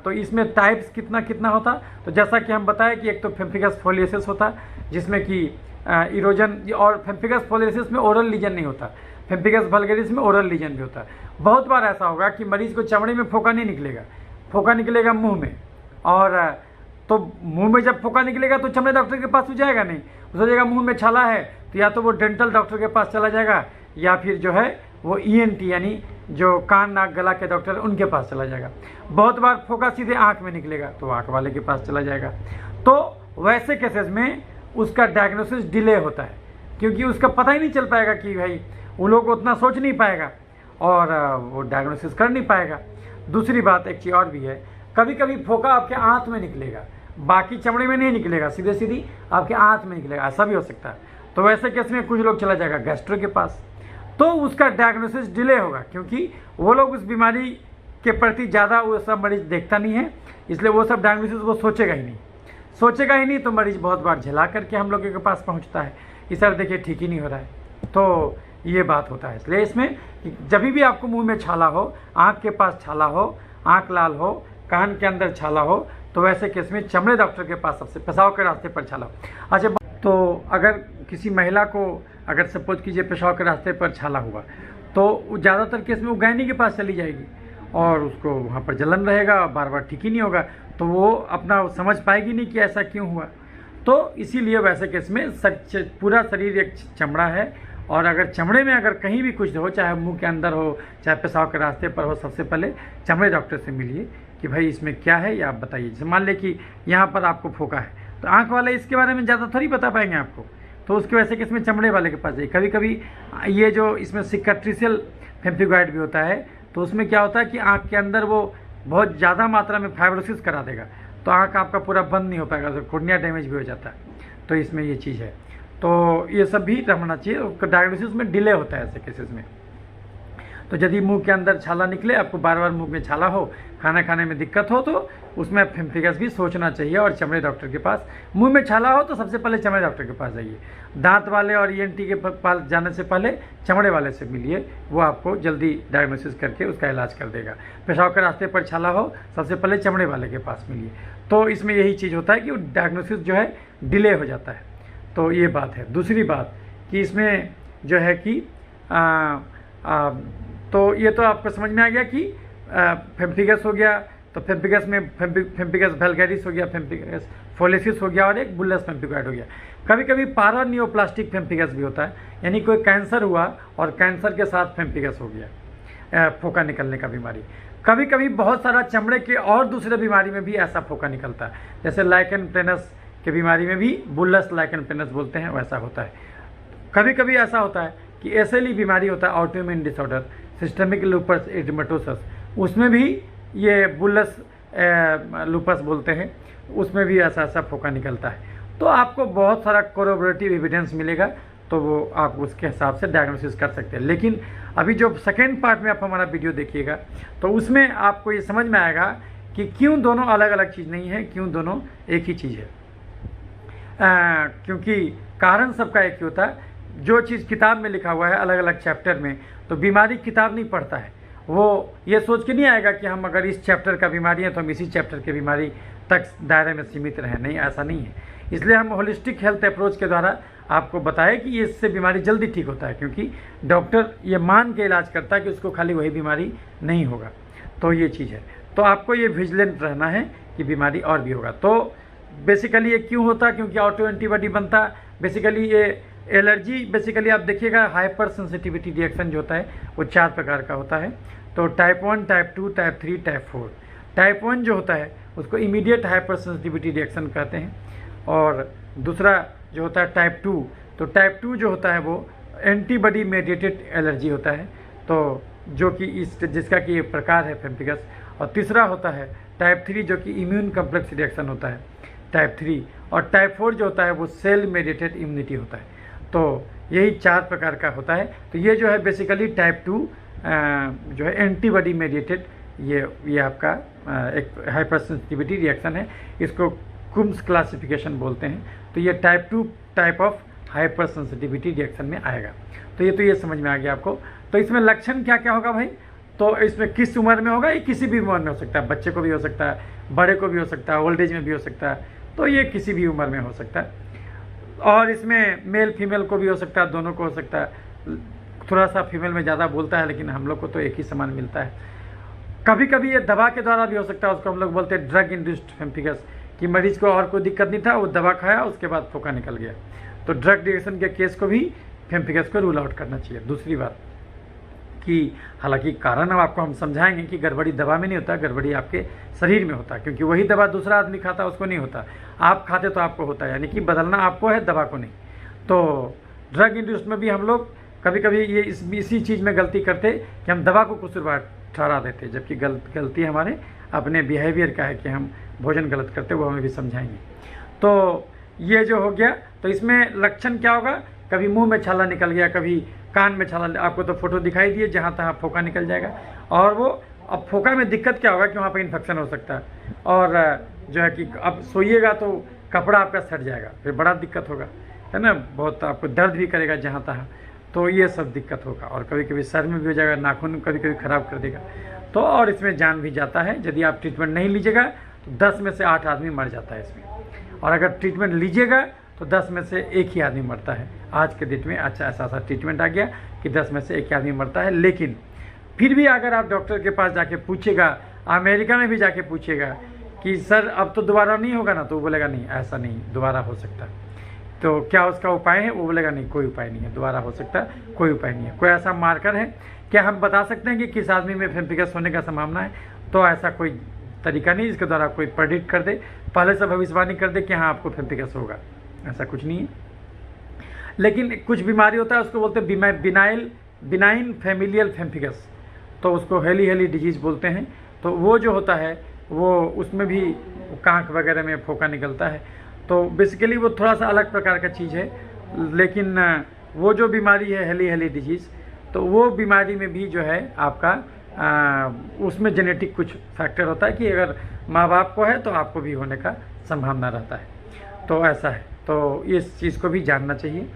तो इसमें टाइप्स कितना कितना होता। तो जैसा कि हम बताएं कि एक तो पेम्फिगस फोलियोसिस होता जिसमें कि इरोजन, और पेम्फिगस फोलियोसिस में ओरल लीजन नहीं होता, पेम्फिगस वल्गेरिस में ओरल लीजन भी होता है। बहुत बार ऐसा होगा कि मरीज को चमड़े में फोका नहीं निकलेगा, फोका निकलेगा मुंह में, और तो मुंह में जब फोका निकलेगा तो चमड़े डॉक्टर के पास तो जाएगा नहीं, उसको जगह मुंह में छाला है तो या तो वो डेंटल डॉक्टर के पास चला जाएगा या फिर जो है वो ENT यानी जो कान नाक गला के डॉक्टर उनके पास चला जाएगा। बहुत बार फोका सीधे आँख में निकलेगा तो आँख वाले के पास चला जाएगा। तो वैसे केसेस में उसका डायग्नोसिस डिले होता है क्योंकि उसका पता ही नहीं चल पाएगा कि भाई उन लोग उतना सोच नहीं पाएगा और वो डायग्नोसिस कर नहीं पाएगा। दूसरी बात एक चीज़ और भी है, कभी कभी फोका आपके आंत में निकलेगा, बाकी चमड़े में नहीं निकलेगा, सीधे सीधी आपके आंत में निकलेगा, ऐसा भी हो सकता है। तो वैसे केस में कुछ लोग चला जाएगा गैस्ट्रो के पास, तो उसका डायग्नोसिस डिले होगा क्योंकि वो लोग उस बीमारी के प्रति ज़्यादा वो सब मरीज देखता नहीं है, इसलिए वो सब डायग्नोसिस वो सोचेगा ही नहीं। तो मरीज बहुत बार झेला करके हम लोगों के पास पहुंचता है कि सर देखिए ठीक ही नहीं हो रहा है। तो ये बात होता है। इसलिए इसमें जब भी आपको मुंह में छाला हो, आँख के पास छाला हो, आँख लाल हो, कान के अंदर छाला हो, तो वैसे केस में चमड़े डॉक्टर के पास सबसे पेशाब के रास्ते पर छाला हो। अच्छा, तो अगर किसी महिला को अगर सपोज कीजिए पेशाब के रास्ते पर छाला हुआ तो ज़्यादातर केस में वो गायनी के पास चली जाएगी और उसको वहाँ पर जलन रहेगा, बार बार ठीक ही नहीं होगा, तो वो अपना समझ पाएगी नहीं कि ऐसा क्यों हुआ। तो इसीलिए वैसे केस में पूरा शरीर एक चमड़ा है और अगर चमड़े में अगर कहीं भी कुछ हो, चाहे मुंह के अंदर हो, चाहे पेशाब के रास्ते पर हो, सबसे पहले चमड़े डॉक्टर से मिलिए कि भाई इसमें क्या है या आप बताइए। जैसे मान लें कि यहाँ पर आपको फोका है तो आँख वाले इसके बारे में ज़्यादा थोड़ी बता पाएंगे आपको, तो उसके वजह से इसमें चमड़े वाले के पास जाइए। कभी कभी ये जो इसमें सिकाट्रिशियल पेम्फिगॉइड भी होता है तो उसमें क्या होता है कि आँख के अंदर वो बहुत ज़्यादा मात्रा में फाइब्रोसिस करा देगा, तो आँख आपका पूरा बंद नहीं हो पाएगा, तो कॉर्निया डैमेज भी हो जाता है। तो इसमें ये चीज़ है। तो ये सब भी रहना चाहिए। डायग्नोसिस में डिले होता है ऐसे केसेस में। तो यदि मुंह के अंदर छाला निकले, आपको बार बार मुंह में छाला हो, खाना खाने में दिक्कत हो, तो उसमें पेम्फिगस भी सोचना चाहिए और चमड़े डॉक्टर के पास। मुंह में छाला हो तो सबसे पहले चमड़े डॉक्टर के पास जाइए। दांत वाले और ENT के पास जाने से पहले चमड़े वाले से मिलिए, वो आपको जल्दी डायग्नोसिस करके उसका इलाज कर देगा। पेशाब के रास्ते पर छाला हो, सबसे पहले चमड़े वाले के पास मिलिए। तो इसमें यही चीज़ होता है कि डायग्नोसिस जो है डिले हो जाता है। तो ये बात है। दूसरी बात कि इसमें जो है कि तो ये तो आपको समझ में आ गया कि पेम्फिगस हो गया, तो पेम्फिगस में पेम्फिगस वल्गैरिस हो गया, पेम्फिगस फोलियोसिस हो गया और एक बुल्लस पेम्फिगॉइड हो गया। कभी कभी पारानियोप्लास्टिक पेम्फिगस भी होता है, यानी कोई कैंसर हुआ और कैंसर के साथ पेम्फिगस हो गया। फोका निकलने का बीमारी। कभी कभी बहुत सारा चमड़े के और दूसरे बीमारी में भी ऐसा फोका निकलता है, जैसे लाइकन प्लेनस के बीमारी में भी बुल्लस लाइकन प्लेनस बोलते हैं, वैसा होता है। कभी कभी ऐसा होता है कि एसएलई बीमारी होता है, ऑटोइम्यून डिसऑर्डर, सिस्टमिक लूपस एरिथेमेटोसस, उसमें भी ये बुल्लस लूपस बोलते हैं, उसमें भी ऐसा ऐसा फोका निकलता है। तो आपको बहुत सारा कोरोबोरेटिव एविडेंस मिलेगा, तो वो आप उसके हिसाब से डायग्नोसिस कर सकते हैं। लेकिन अभी जो सेकेंड पार्ट में आप हमारा वीडियो देखिएगा तो उसमें आपको ये समझ में आएगा कि क्यों दोनों अलग अलग चीज़ नहीं है, क्यों दोनों एक ही चीज़ है। क्योंकि कारण सबका एक ही होता है। जो चीज़ किताब में लिखा हुआ है अलग अलग चैप्टर में, तो बीमारी किताब नहीं पढ़ता है, वो ये सोच के नहीं आएगा कि हम अगर इस चैप्टर का बीमारी है तो हम इसी चैप्टर की बीमारी तक दायरे में सीमित रहें। नहीं, ऐसा नहीं है। इसलिए हम होलिस्टिक हेल्थ अप्रोच के द्वारा आपको बताएं कि इससे बीमारी जल्दी ठीक होता है, क्योंकि डॉक्टर ये मान के इलाज करता है कि उसको खाली वही बीमारी नहीं होगा। तो ये चीज़ है। तो आपको ये विजिलेंट रहना है कि बीमारी और भी होगा। तो बेसिकली ये क्यों होता है? क्योंकि ऑटो एंटीबॉडी बनता है। बेसिकली ये एलर्जी, बेसिकली आप देखिएगा हाइपर सेंसिटिविटी रिएक्शन जो होता है वो 4 प्रकार का होता है। तो type 1, type 2, type 3, type 4। Type 1 जो होता है उसको इमीडिएट हाइपर सेंसिटिविटी रिएक्शन कहते हैं। और दूसरा जो होता है टाइप 2, तो टाइप 2 जो होता है वो एंटीबॉडी मेडिएटेड एलर्जी होता है, तो जो कि जिसका कि प्रकार है पेम्पिगस। और तीसरा होता है टाइप 3 जो कि इम्यून कम्प्लेक्स रिएक्शन होता है, टाइप 3। और टाइप 4 जो होता है वो सेल मेडिएटेड इम्यूनिटी होता है। तो यही 4 प्रकार का होता है। तो ये जो है बेसिकली टाइप 2 जो है एंटीबॉडी मेडिएटेड ये आपका एक हाइपर सेंसिटिविटी रिएक्शन है। इसको कुम्स क्लासिफिकेशन बोलते हैं। तो ये type 2 type of hyper sensitivity reaction में आएगा। तो ये समझ में आ गया आपको। तो इसमें लक्षण क्या क्या होगा भाई? तो इसमें किस उम्र में होगा? ये किसी भी उम्र में हो सकता है, बच्चे को भी हो सकता है, बड़े को भी हो सकता है, ओल्ड एज में भी हो सकता है। तो ये किसी भी उम्र में हो सकता है। और इसमें मेल फीमेल को भी हो सकता है, दोनों को हो सकता है। थोड़ा सा फीमेल में ज़्यादा बोलता है, लेकिन हम लोग को तो एक ही समान मिलता है। कभी कभी ये दवा के द्वारा भी हो सकता है, उसको हम लोग बोलते हैं ड्रग इंड्यूस्ड पेम्पिगस, कि मरीज को और कोई दिक्कत नहीं था, वो दवा खाया उसके बाद फोका निकल गया। तो ड्रग रिएक्शन के केस को भी पेम्पिगस को रूल आउट करना चाहिए। दूसरी बात कि हालांकि कारण अब आपको हम समझाएंगे कि गड़बड़ी दवा में नहीं होता, गड़बड़ी आपके शरीर में होता है, क्योंकि वही दवा दूसरा आदमी खाता है उसको नहीं होता, आप खाते तो आपको होता है, यानी कि बदलना आपको है, दवा को नहीं। तो ड्रग इंड्यूस्ड में भी हम लोग कभी कभी ये इसी चीज़ में गलती करते कि हम दवा को कसूरवार ठहरा देते, जबकि गलती हमारे अपने बिहेवियर का है कि हम भोजन गलत करते, वो हमें भी समझाएंगे। तो ये जो हो गया, तो इसमें लक्षण क्या होगा? कभी मुंह में छाला निकल गया, कभी कान में छाला, आपको तो फोटो दिखाई दिए, जहाँ तहाँ फोका निकल जाएगा। और वो अब फोका में दिक्कत क्या होगा कि वहाँ पर इन्फेक्शन हो सकता है, और जो है कि अब सोइएगा तो कपड़ा आपका सट जाएगा, फिर बड़ा दिक्कत होगा, है ना, बहुत आपको दर्द भी करेगा जहाँ तहाँ। तो ये सब दिक्कत होगा। और कभी कभी सर में भी हो जाएगा, नाखून कभी कभी ख़राब कर देगा। तो और इसमें जान भी जाता है। यदि आप ट्रीटमेंट नहीं लीजिएगा तो 10 में से 8 आदमी मर जाता है इसमें, और अगर ट्रीटमेंट लीजिएगा तो 10 में से 1 ही आदमी मरता है। आज के डेट में अच्छा ऐसा ट्रीटमेंट आ गया कि 10 में से 1 आदमी मरता है। लेकिन फिर भी अगर आप डॉक्टर के पास जाके पूछेगा, अमेरिका में भी जाके पूछेगा कि सर अब तो दोबारा नहीं होगा ना, तो वो बोलेगा नहीं, ऐसा नहीं, दोबारा हो सकता है। तो क्या उसका उपाय है? वो बोलेगा नहीं, कोई उपाय नहीं है, दोबारा हो सकता है, कोई उपाय नहीं है। कोई ऐसा मार्कर है क्या हम बता सकते हैं कि किस आदमी में पेम्पिगस होने का संभावना है? तो ऐसा कोई तरीका नहीं जिसके द्वारा कोई प्रेडिक्ट कर दे, पहले से भविष्यवाणी कर दे कि हाँ आपको पेम्पिगस होगा, ऐसा कुछ नहीं है। लेकिन कुछ बीमारी होता है, उसको बोलते हैं बिनाइन फैमिलियल पेम्पिगस, तो उसको हेली डिजीज़ बोलते हैं। तो वो जो होता है वो उसमें भी कांख वगैरह में फोका निकलता है। तो बेसिकली वो थोड़ा सा अलग प्रकार का चीज़ है। लेकिन वो जो बीमारी है हेली डिजीज़, तो वो बीमारी में भी जो है आपका उसमें जेनेटिक कुछ फैक्टर होता है कि अगर माँ बाप को है तो आपको भी होने का संभावना रहता है। तो ऐसा है, तो इस चीज़ को भी जानना चाहिए।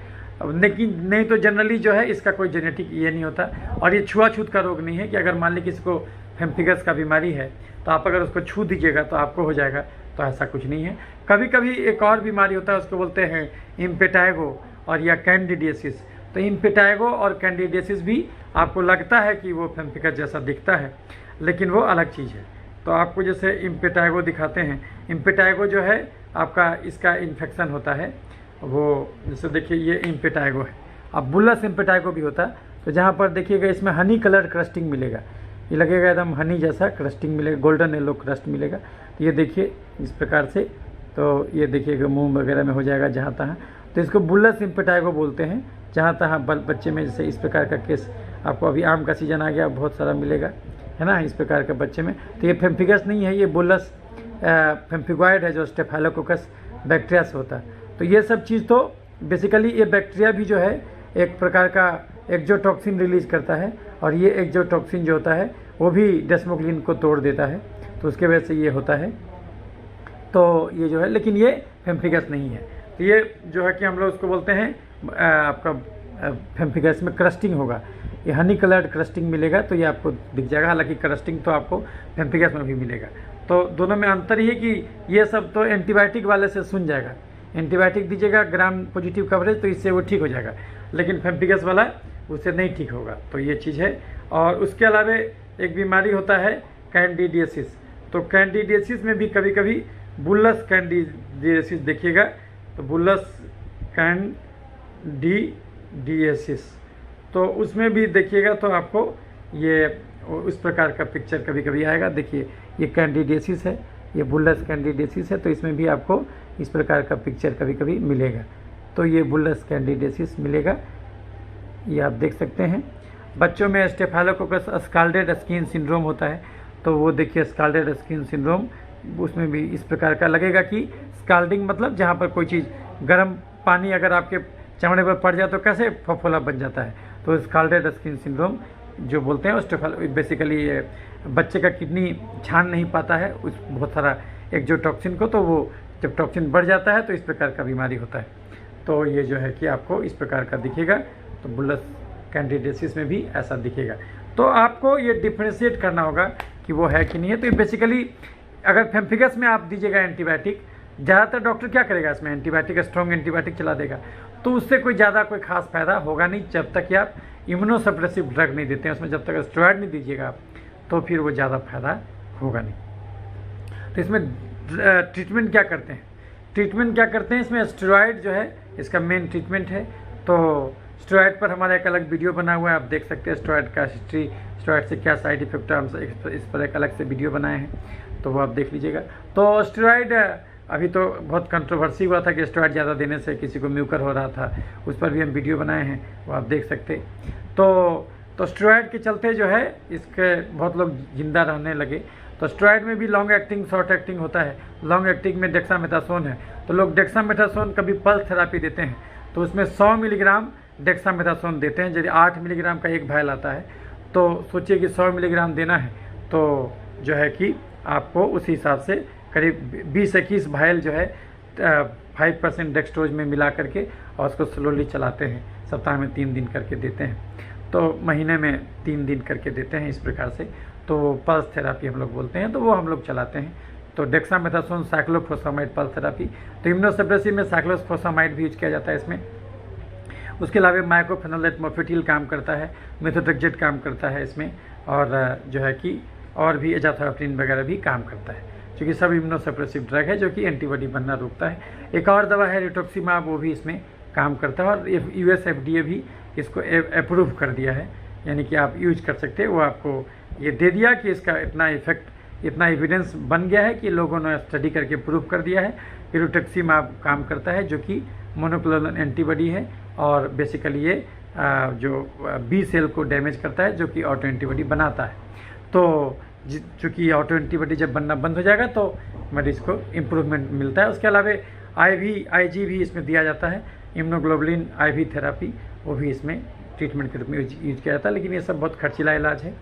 लेकिन नहीं तो जनरली जो है इसका कोई जेनेटिक ये नहीं होता। और ये छुआछूत का रोग नहीं है कि अगर मान ली किसी को पेम्पिगस का बीमारी है तो आप अगर उसको छू दीजिएगा तो आपको हो जाएगा, तो ऐसा कुछ नहीं है। कभी कभी एक और बीमारी होता है, उसको बोलते हैं इम्पेटाइगो और या कैंडिडियासिस। तो इम्पेटाइगो और कैंडिडियासिस भी आपको लगता है कि वो पेम्पिगस जैसा दिखता है, लेकिन वो अलग चीज़ है। तो आपको जैसे इम्पेटाइगो दिखाते हैं, इम्पेटाइगो जो है आपका इसका इन्फेक्शन होता है, वो जैसे देखिए ये इम्पेटाइगो है। अब बुल्लस इम्पेटाइगो भी होता है, तो जहाँ पर देखिएगा इसमें हनी कलर क्रस्टिंग मिलेगा, ये लगेगा एकदम हनी जैसा क्रस्टिंग मिलेगा, गोल्डन येलो क्रस्ट मिलेगा। तो ये देखिए इस प्रकार से, तो ये देखिएगा मुंह वगैरह में हो जाएगा जहाँ तहाँ। तो इसको बुल्लस इम्पेटाइगो बोलते हैं, जहाँ तहाँ बच्चे में जैसे इस प्रकार का केस आपको अभी आम का सीजन आ गया, बहुत सारा मिलेगा, है ना, इस प्रकार के बच्चे में। तो ये फेम्फिगस नहीं है, ये बुल्लस फेम्फिगॉइड है जो स्टेफाइलोकोकस बैक्टीरिया से होता है। तो ये सब चीज़ तो बेसिकली ये बैक्टीरिया भी जो है एक प्रकार का एक्जोटॉक्सिन रिलीज करता है, और ये एक्जोटॉक्सिन जो होता है वो भी डेस्मोग्लिन को तोड़ देता है, तो उसके वजह से ये होता है। तो ये जो है, लेकिन ये फेम्फिगस नहीं है। तो ये जो है कि हम लोग उसको बोलते हैं आपका फेम्फिगस में क्रस्टिंग होगा, ये हनी कलर्ड क्रस्टिंग मिलेगा, तो ये आपको दिख जाएगा। हालांकि क्रस्टिंग तो आपको फेम्फिगस में भी मिलेगा। तो दोनों में अंतर ये कि ये सब तो एंटीबायोटिक वाले से सुन जाएगा, एंटीबायोटिक दीजिएगा ग्राम पॉजिटिव कवरेज, तो इससे वो ठीक हो जाएगा, लेकिन फेम्फिगस वाला उससे नहीं ठीक होगा। तो ये चीज़ है। और उसके अलावा एक बीमारी होता है कैंडिडियासिस। तो कैंडिडियासिस में भी कभी कभी बुल्लस कैंडिडियासिस देखिएगा, तो बुल्लस कैंडिडियासिस, तो उसमें भी देखिएगा तो आपको ये उस प्रकार का पिक्चर कभी कभी आएगा। देखिए ये कैंडिडियासिस है, ये बुल्लस कैंडिडियासिस है, तो इसमें भी आपको इस प्रकार का पिक्चर कभी कभी मिलेगा। तो ये बुल्लस कैंडिडियासिस मिलेगा, ये आप देख सकते हैं। बच्चों में स्टेफाइलोकोकस स्काल्डेड स्किन सिंड्रोम होता है, तो वो देखिए स्काल्डेड स्किन सिंड्रोम, उसमें भी इस प्रकार का लगेगा कि स्काल्डिंग मतलब जहाँ पर कोई चीज़ गर्म पानी अगर आपके चमड़े पर पड़ जाए तो कैसे फफोला बन जाता है, तो स्काल्डेड स्किन सिंड्रोम जो बोलते हैं स्टेफाइलो, बेसिकली बच्चे का किडनी छान नहीं पाता है उस बहुत सारा एक्जोटॉक्सिन को, तो वो जब टॉक्सिन बढ़ जाता है तो इस प्रकार का बीमारी होता है। तो ये जो है कि आपको इस प्रकार का दिखेगा। तो बुल्लस कैंडिडियासिस में भी ऐसा दिखेगा। तो आपको ये डिफ्रेंशिएट करना होगा कि वो है कि नहीं है। तो ये बेसिकली अगर फेम्फिगस में आप दीजिएगा एंटीबायोटिक, ज़्यादातर डॉक्टर क्या करेगा इसमें एंटीबायोटिक, स्ट्रॉन्ग एंटीबायोटिक चला देगा, तो उससे कोई ज़्यादा कोई खास फायदा होगा नहीं जब तक कि आप इम्यूनोसप्रेसिव ड्रग नहीं देते हैं उसमें, जब तक स्टेरॉइड नहीं दीजिएगा आप, तो फिर वो ज़्यादा फायदा होगा नहीं। तो इसमें ट्रीटमेंट क्या करते हैं, ट्रीटमेंट क्या करते हैं इसमें, स्टेरॉइड जो है इसका मेन ट्रीटमेंट है। तो स्टेरॉइड पर हमारा एक अलग वीडियो बना हुआ है, आप देख सकते हैं स्टेरॉइड का हिस्ट्री, स्टेरॉइड से क्या साइड इफेक्ट है, हम इस पर एक अलग से वीडियो बनाए हैं, तो वो आप देख लीजिएगा। तो स्टेरॉइड अभी तो बहुत कंट्रोवर्सी हुआ था कि स्टेरॉइड ज़्यादा देने से किसी को म्यूकर हो रहा था, उस पर भी हम वीडियो बनाए हैं, वो आप देख सकते। तो स्टेरॉइड के चलते जो है इसके बहुत लोग जिंदा रहने लगे। तो स्टेरॉइड में भी लॉन्ग एक्टिंग शॉर्ट एक्टिंग होता है। लॉन्ग एक्टिंग में डेक्सामेथासोन है, तो लोग डेक्सामेथासोन कभी पल्स थेरापी देते हैं, तो उसमें 100 मिलीग्राम डेक्सामेथासोन देते हैं। यदि 8 मिलीग्राम का एक वायल आता है, तो सोचिए कि 100 मिलीग्राम देना है, तो जो है कि आपको उस हिसाब से करीब 20-21 वायल जो है 5% डेक्सट्रोज में मिला करके और उसको स्लोली चलाते हैं, सप्ताह में 3 दिन करके देते हैं, तो महीने में 3 दिन करके देते हैं इस प्रकार से। तो पल्स थेरापी हम लोग बोलते हैं, तो वो हम लोग चलाते हैं। तो डेक्सामेथासोन साइक्लोफोसामाइड पल्स थेरापी, तो इम्यूनोसप्रेसिव में साइक्लोफोसामाइड भी यूज किया जाता है इसमें। उसके अलावा माइक्रोफेनोलेट मोफेटिल काम करता है, मेथोट्रेक्सेट काम करता है इसमें, और जो है कि और भी एजाथोप्रिन वगैरह भी काम करता है, क्योंकि सब इम्यूनोसप्रेसिव ड्रग है जो कि एंटीबॉडी बनना रोकता है। एक और दवा है रिटोक्सिमाब, वो भी इसमें काम करता है, और US FDA भी इसको अप्रूव कर दिया है, यानी कि आप यूज कर सकते हैं। वो आपको ये दे दिया कि इसका इतना इफेक्ट, इतना एविडेंस बन गया है कि लोगों ने स्टडी करके प्रूव कर दिया है कि रिटोक्सिमाब काम करता है, जो कि मोनोक्लोनल एंटीबॉडी है, और बेसिकली ये जो B सेल को डैमेज करता है, जो कि ऑटो एंटीबॉडी बनाता है। तो चूँकि ऑटो एंटीबॉडी जब बनना बंद हो जाएगा तो मरीज को इम्प्रूवमेंट मिलता है। उसके अलावा IG भी इसमें दिया जाता है, इम्यूनोग्लोबुलिन IV थेरापी, वो भी इसमें ट्रीटमेंट के रूप में यूज किया जाता है। लेकिन ये सब बहुत खर्चीला इलाज है,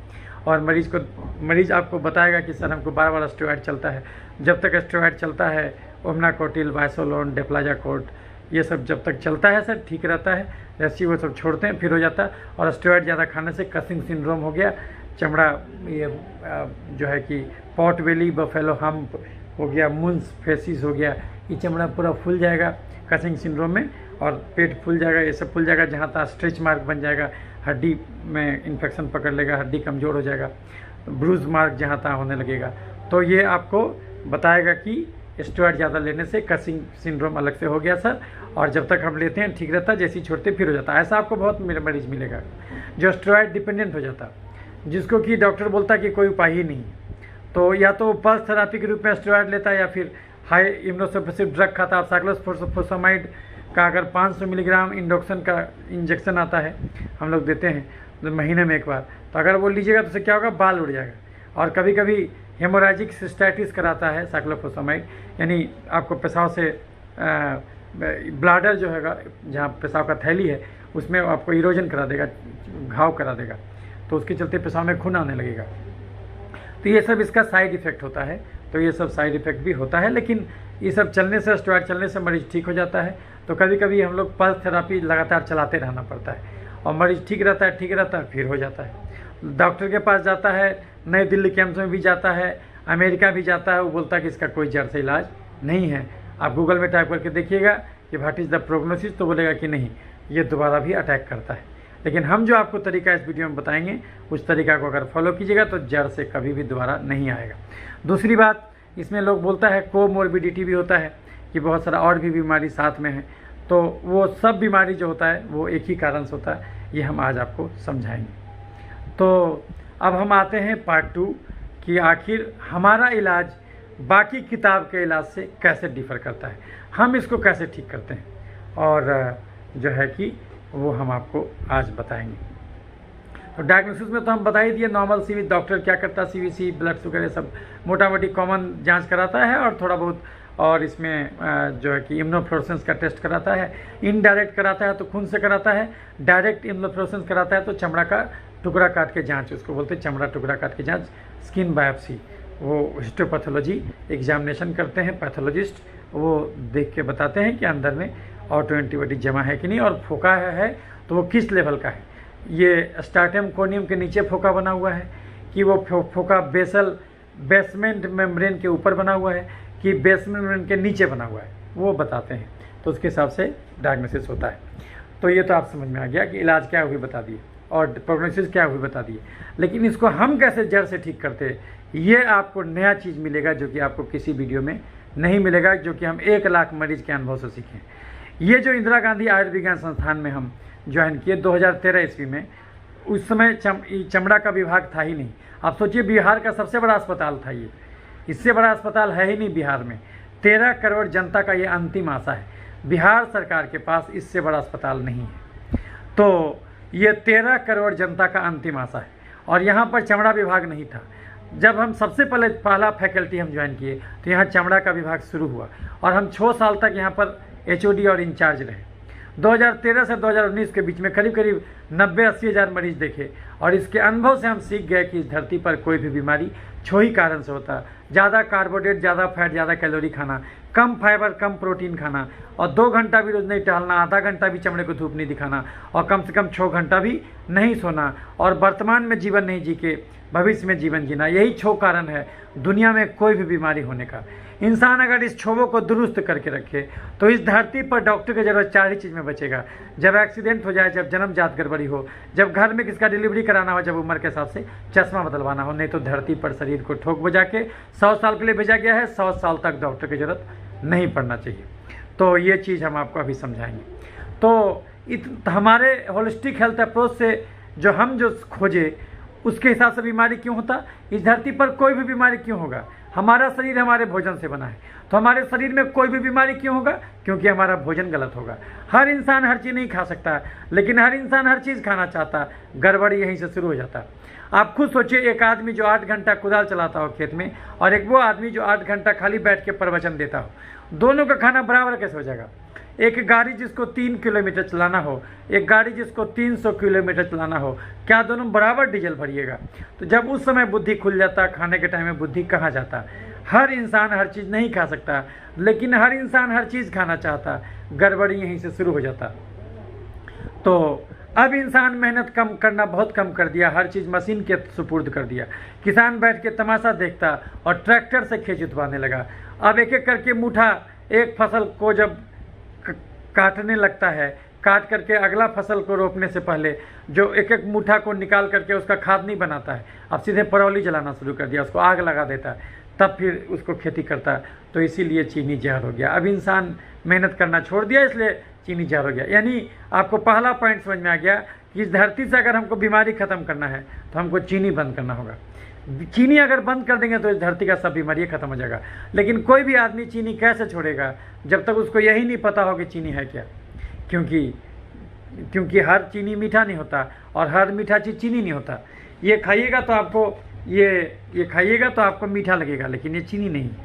और मरीज आपको बताएगा कि सर हमको बार स्टेरॉइड चलता है। जब तक स्टेरॉइड चलता है, ओमनाकोटिल, वाइसोलोन, डेप्लाजाकोट, ये सब जब तक चलता है सर ठीक रहता है, जैसे वो सब छोड़ते हैं फिर हो जाता है। और स्टेरॉइड ज़्यादा खाने से कसिंग सिंड्रोम हो गया, चमड़ा ये जो है कि पॉट बेली, बफेलो हम्प हो गया, मुंस फेसिस हो गया, ये चमड़ा पूरा फूल जाएगा कसिंग सिंड्रोम में, और पेट फूल जाएगा, ये सब फूल जाएगा, जहाँ तहाँ स्ट्रेच मार्क बन जाएगा, हड्डी में इन्फेक्शन पकड़ लेगा, हड्डी कमज़ोर हो जाएगा, ब्रूज मार्क जहाँ तहाँ होने लगेगा। तो ये आपको बताएगा कि स्टेरॉइड ज़्यादा लेने से कसिंग सिंड्रोम अलग से हो गया सर, और जब तक हम लेते हैं ठीक रहता है, जैसे ही छोड़ते फिर हो जाता है। ऐसा आपको बहुत मेरे मरीज मिलेगा जो स्टेरॉइड डिपेंडेंट हो जाता, जिसको कि डॉक्टर बोलता कि कोई उपाय ही नहीं। तो या तो पल्स थेरापी के रूप में स्टेरॉइड लेता है या फिर हाई इम्यूनोसप्रेसिव ड्रग खाता है। साइक्लोस्पोसमाइड का अगर 500 मिलीग्राम इंडोक्सन का इंजेक्शन आता है, हम लोग देते हैं तो महीने में एक बार, तो अगर वो लीजिएगा तो उससे क्या होगा, बाल उड़ जाएगा। और कभी कभी हेमोरेजिक सिस्टाइटिस कराता है साइक्लोफोसमाइड, यानी आपको पेशाब से ब्लाडर जो है जहाँ पेशाब का थैली है उसमें आपको इरोजन करा देगा, घाव करा देगा, तो उसके चलते पेशाब में खून आने लगेगा। तो ये सब इसका साइड इफ़ेक्ट होता है। तो ये सब साइड इफ़ेक्ट भी होता है, लेकिन ये सब चलने से, स्टेरॉइड चलने से मरीज ठीक हो जाता है। तो कभी कभी हम लोग पल्स थेरापी लगातार चलाते रहना पड़ता है और मरीज ठीक रहता है, फिर हो जाता है। डॉक्टर के पास जाता है, नई दिल्ली के एम्स में भी जाता है, अमेरिका भी जाता है, वो बोलता है कि इसका कोई जड़ से इलाज नहीं है। आप गूगल में टाइप करके देखिएगा कि व्हाट इज़ द प्रोग्नोसिस, तो बोलेगा कि नहीं, ये दोबारा भी अटैक करता है। लेकिन हम जो आपको तरीका इस वीडियो में बताएंगे, उस तरीका को अगर फॉलो कीजिएगा तो जड़ से कभी भी दोबारा नहीं आएगा। दूसरी बात, इसमें लोग बोलता है कोमोर्बिडिटी भी होता है कि बहुत सारा और भी बीमारी साथ में है। तो वो सब बीमारी जो होता है वो एक ही कारण से होता है, ये हम आज आपको समझाएंगे। तो अब हम आते हैं पार्ट 2 कि आखिर हमारा इलाज बाकी किताब के इलाज से कैसे डिफ़र करता है, हम इसको कैसे ठीक करते हैं, और जो है कि वो हम आपको आज बताएंगे। तो डायग्नोसिस में तो हम बता ही दिए, नॉर्मल सीवी डॉक्टर क्या करता है, सीवीसी, ब्लड शुगर, ये सब मोटा मोटी कॉमन जांच कराता है, और थोड़ा बहुत और इसमें जो है कि इम्यूनोफ्लोरेसेंस का टेस्ट कराता है। इनडायरेक्ट कराता है तो खून से कराता है, डायरेक्ट इम्यूनोफ्लोरेसेंस कराता है तो चमड़ा का टुकड़ा काट के जांच, उसको बोलते हैं चमड़ा टुकड़ा काट के जांच, स्किन बायोप्सी। वो हिस्टोपैथोलॉजी एग्जामिनेशन करते हैं पैथोलॉजिस्ट, वो देख के बताते हैं कि अंदर में ऑटो एंटीबॉडी जमा है कि नहीं, और फोका है तो वो किस लेवल का है। ये स्टार्टम कोनियम के नीचे फोका बना हुआ है कि वो फोका बेसमेंट मेम्ब्रेन के ऊपर बना हुआ है कि बेसमेंट मेम्ब्रेन के नीचे बना हुआ है, वो बताते हैं। तो उसके हिसाब से डायग्नोसिस होता है। तो ये तो आप समझ में आ गया कि इलाज क्या हुई बता दिए और प्रोग्नोसिस क्या हुई बता दिए। लेकिन इसको हम कैसे जड़ से ठीक करते हैं, ये आपको नया चीज़ मिलेगा जो कि आपको किसी वीडियो में नहीं मिलेगा, जो कि हम 1 लाख मरीज के अनुभव से सीखें। ये जो इंदिरा गांधी आयुर्विज्ञान संस्थान में हम ज्वाइन किए 2013 ईस्वी में, उस समय चमड़ा का विभाग था ही नहीं। आप सोचिए, बिहार का सबसे बड़ा अस्पताल था ये, इससे बड़ा अस्पताल है ही नहीं बिहार में। 13 करोड़ जनता का ये अंतिम आशा है, बिहार सरकार के पास इससे बड़ा अस्पताल नहीं है। तो ये 13 करोड़ जनता का अंतिम आशा है, और यहाँ पर चमड़ा विभाग नहीं था। जब हम सबसे पहला फैकल्टी हम ज्वाइन किए तो यहाँ चमड़ा का विभाग शुरू हुआ, और हम 6 साल तक यहाँ पर HOD और इंचार्ज रहे। 2013 से 2019 के बीच में करीब 90-80 हज़ार मरीज देखे, और इसके अनुभव से हम सीख गए कि इस धरती पर कोई भी बीमारी 6 ही कारण से होता है। ज़्यादा कार्बोहाइड्रेट, ज़्यादा फैट, ज़्यादा कैलोरी खाना, कम फाइबर, कम प्रोटीन खाना, और 2 घंटा भी रोज़ नहीं टहलना, आधा घंटा भी चमड़े को धूप नहीं दिखाना, और कम से कम 6 घंटा भी नहीं सोना, और वर्तमान में जीवन नहीं जी के भविष्य में जीवन जीना। यही 6 कारण है दुनिया में कोई भी बीमारी होने का। इंसान अगर इस 6 को दुरुस्त करके रखे तो इस धरती पर डॉक्टर की जरूरत 4 ही चीज़ में बचेगा। जब एक्सीडेंट हो जाए, जब जन्मजात गड़बड़ी हो, जब घर में किसका डिलीवरी कराना हो, जब उम्र के हिसाब से चश्मा बदलवाना हो, नहीं तो धरती पर शरीर को ठोक बजा के 100 साल के लिए भेजा गया है, 100 साल तक डॉक्टर की जरूरत नहीं पड़ना चाहिए। तो ये चीज़ हम आपको अभी समझाएंगे। तो हमारे होलिस्टिक हेल्थ अप्रोच से जो खोजे, उसके हिसाब से बीमारी क्यों होता, इस धरती पर कोई भी बीमारी क्यों होगा, हमारा शरीर हमारे भोजन से बना है, तो हमारे शरीर में कोई भी बीमारी क्यों होगा, क्योंकि हमारा भोजन गलत होगा। हर इंसान हर चीज़ नहीं खा सकता, लेकिन हर इंसान हर चीज़ खाना चाहता, गड़बड़ी यहीं से शुरू हो जाता। आप खुद सोचिए, एक आदमी जो 8 घंटा कुदाल चलाता हो खेत में, और एक वो आदमी जो 8 घंटा खाली बैठ के प्रवचन देता हो, दोनों का खाना बराबर कैसे हो जाएगा। एक गाड़ी जिसको 3 किलोमीटर चलाना हो, एक गाड़ी जिसको 300 किलोमीटर चलाना हो, क्या दोनों बराबर डीजल भरिएगा। तो जब उस समय बुद्धि खुल जाता, खाने के टाइम में बुद्धि कहाँ जाता। हर इंसान हर चीज़ नहीं खा सकता, लेकिन हर इंसान हर चीज़ खाना चाहता, गड़बड़ी यहीं से शुरू हो जाता। तो अब इंसान मेहनत कम करना बहुत कम कर दिया, हर चीज़ मशीन के सुपुर्द कर दिया। किसान बैठ के तमाशा देखता और ट्रैक्टर से खेत जुतवाने लगा। अब एक एक करके मुठा, एक फसल को जब काटने लगता है, काट करके अगला फसल को रोपने से पहले जो एक एक मुठा को निकाल करके उसका खाद नहीं बनाता है, अब सीधे परौली जलाना शुरू कर दिया, उसको आग लगा देता है। तब फिर उसको खेती करता। तो इसीलिए चीनी जहर हो गया। अब इंसान मेहनत करना छोड़ दिया, इसलिए चीनी जहर हो गया। यानी आपको पहला पॉइंट समझ में आ गया कि इस धरती से अगर हमको बीमारी ख़त्म करना है तो हमको चीनी बंद करना होगा। चीनी अगर बंद कर देंगे तो इस धरती का सब बीमारी ख़त्म हो जाएगा। लेकिन कोई भी आदमी चीनी कैसे छोड़ेगा जब तक उसको यही नहीं पता हो कि चीनी है क्या। क्योंकि हर चीनी मीठा नहीं होता और हर मीठा चीज़ चीनी नहीं होता। ये खाइएगा तो आपको ये खाइएगा तो आपको मीठा लगेगा, लेकिन ये चीनी नहीं है,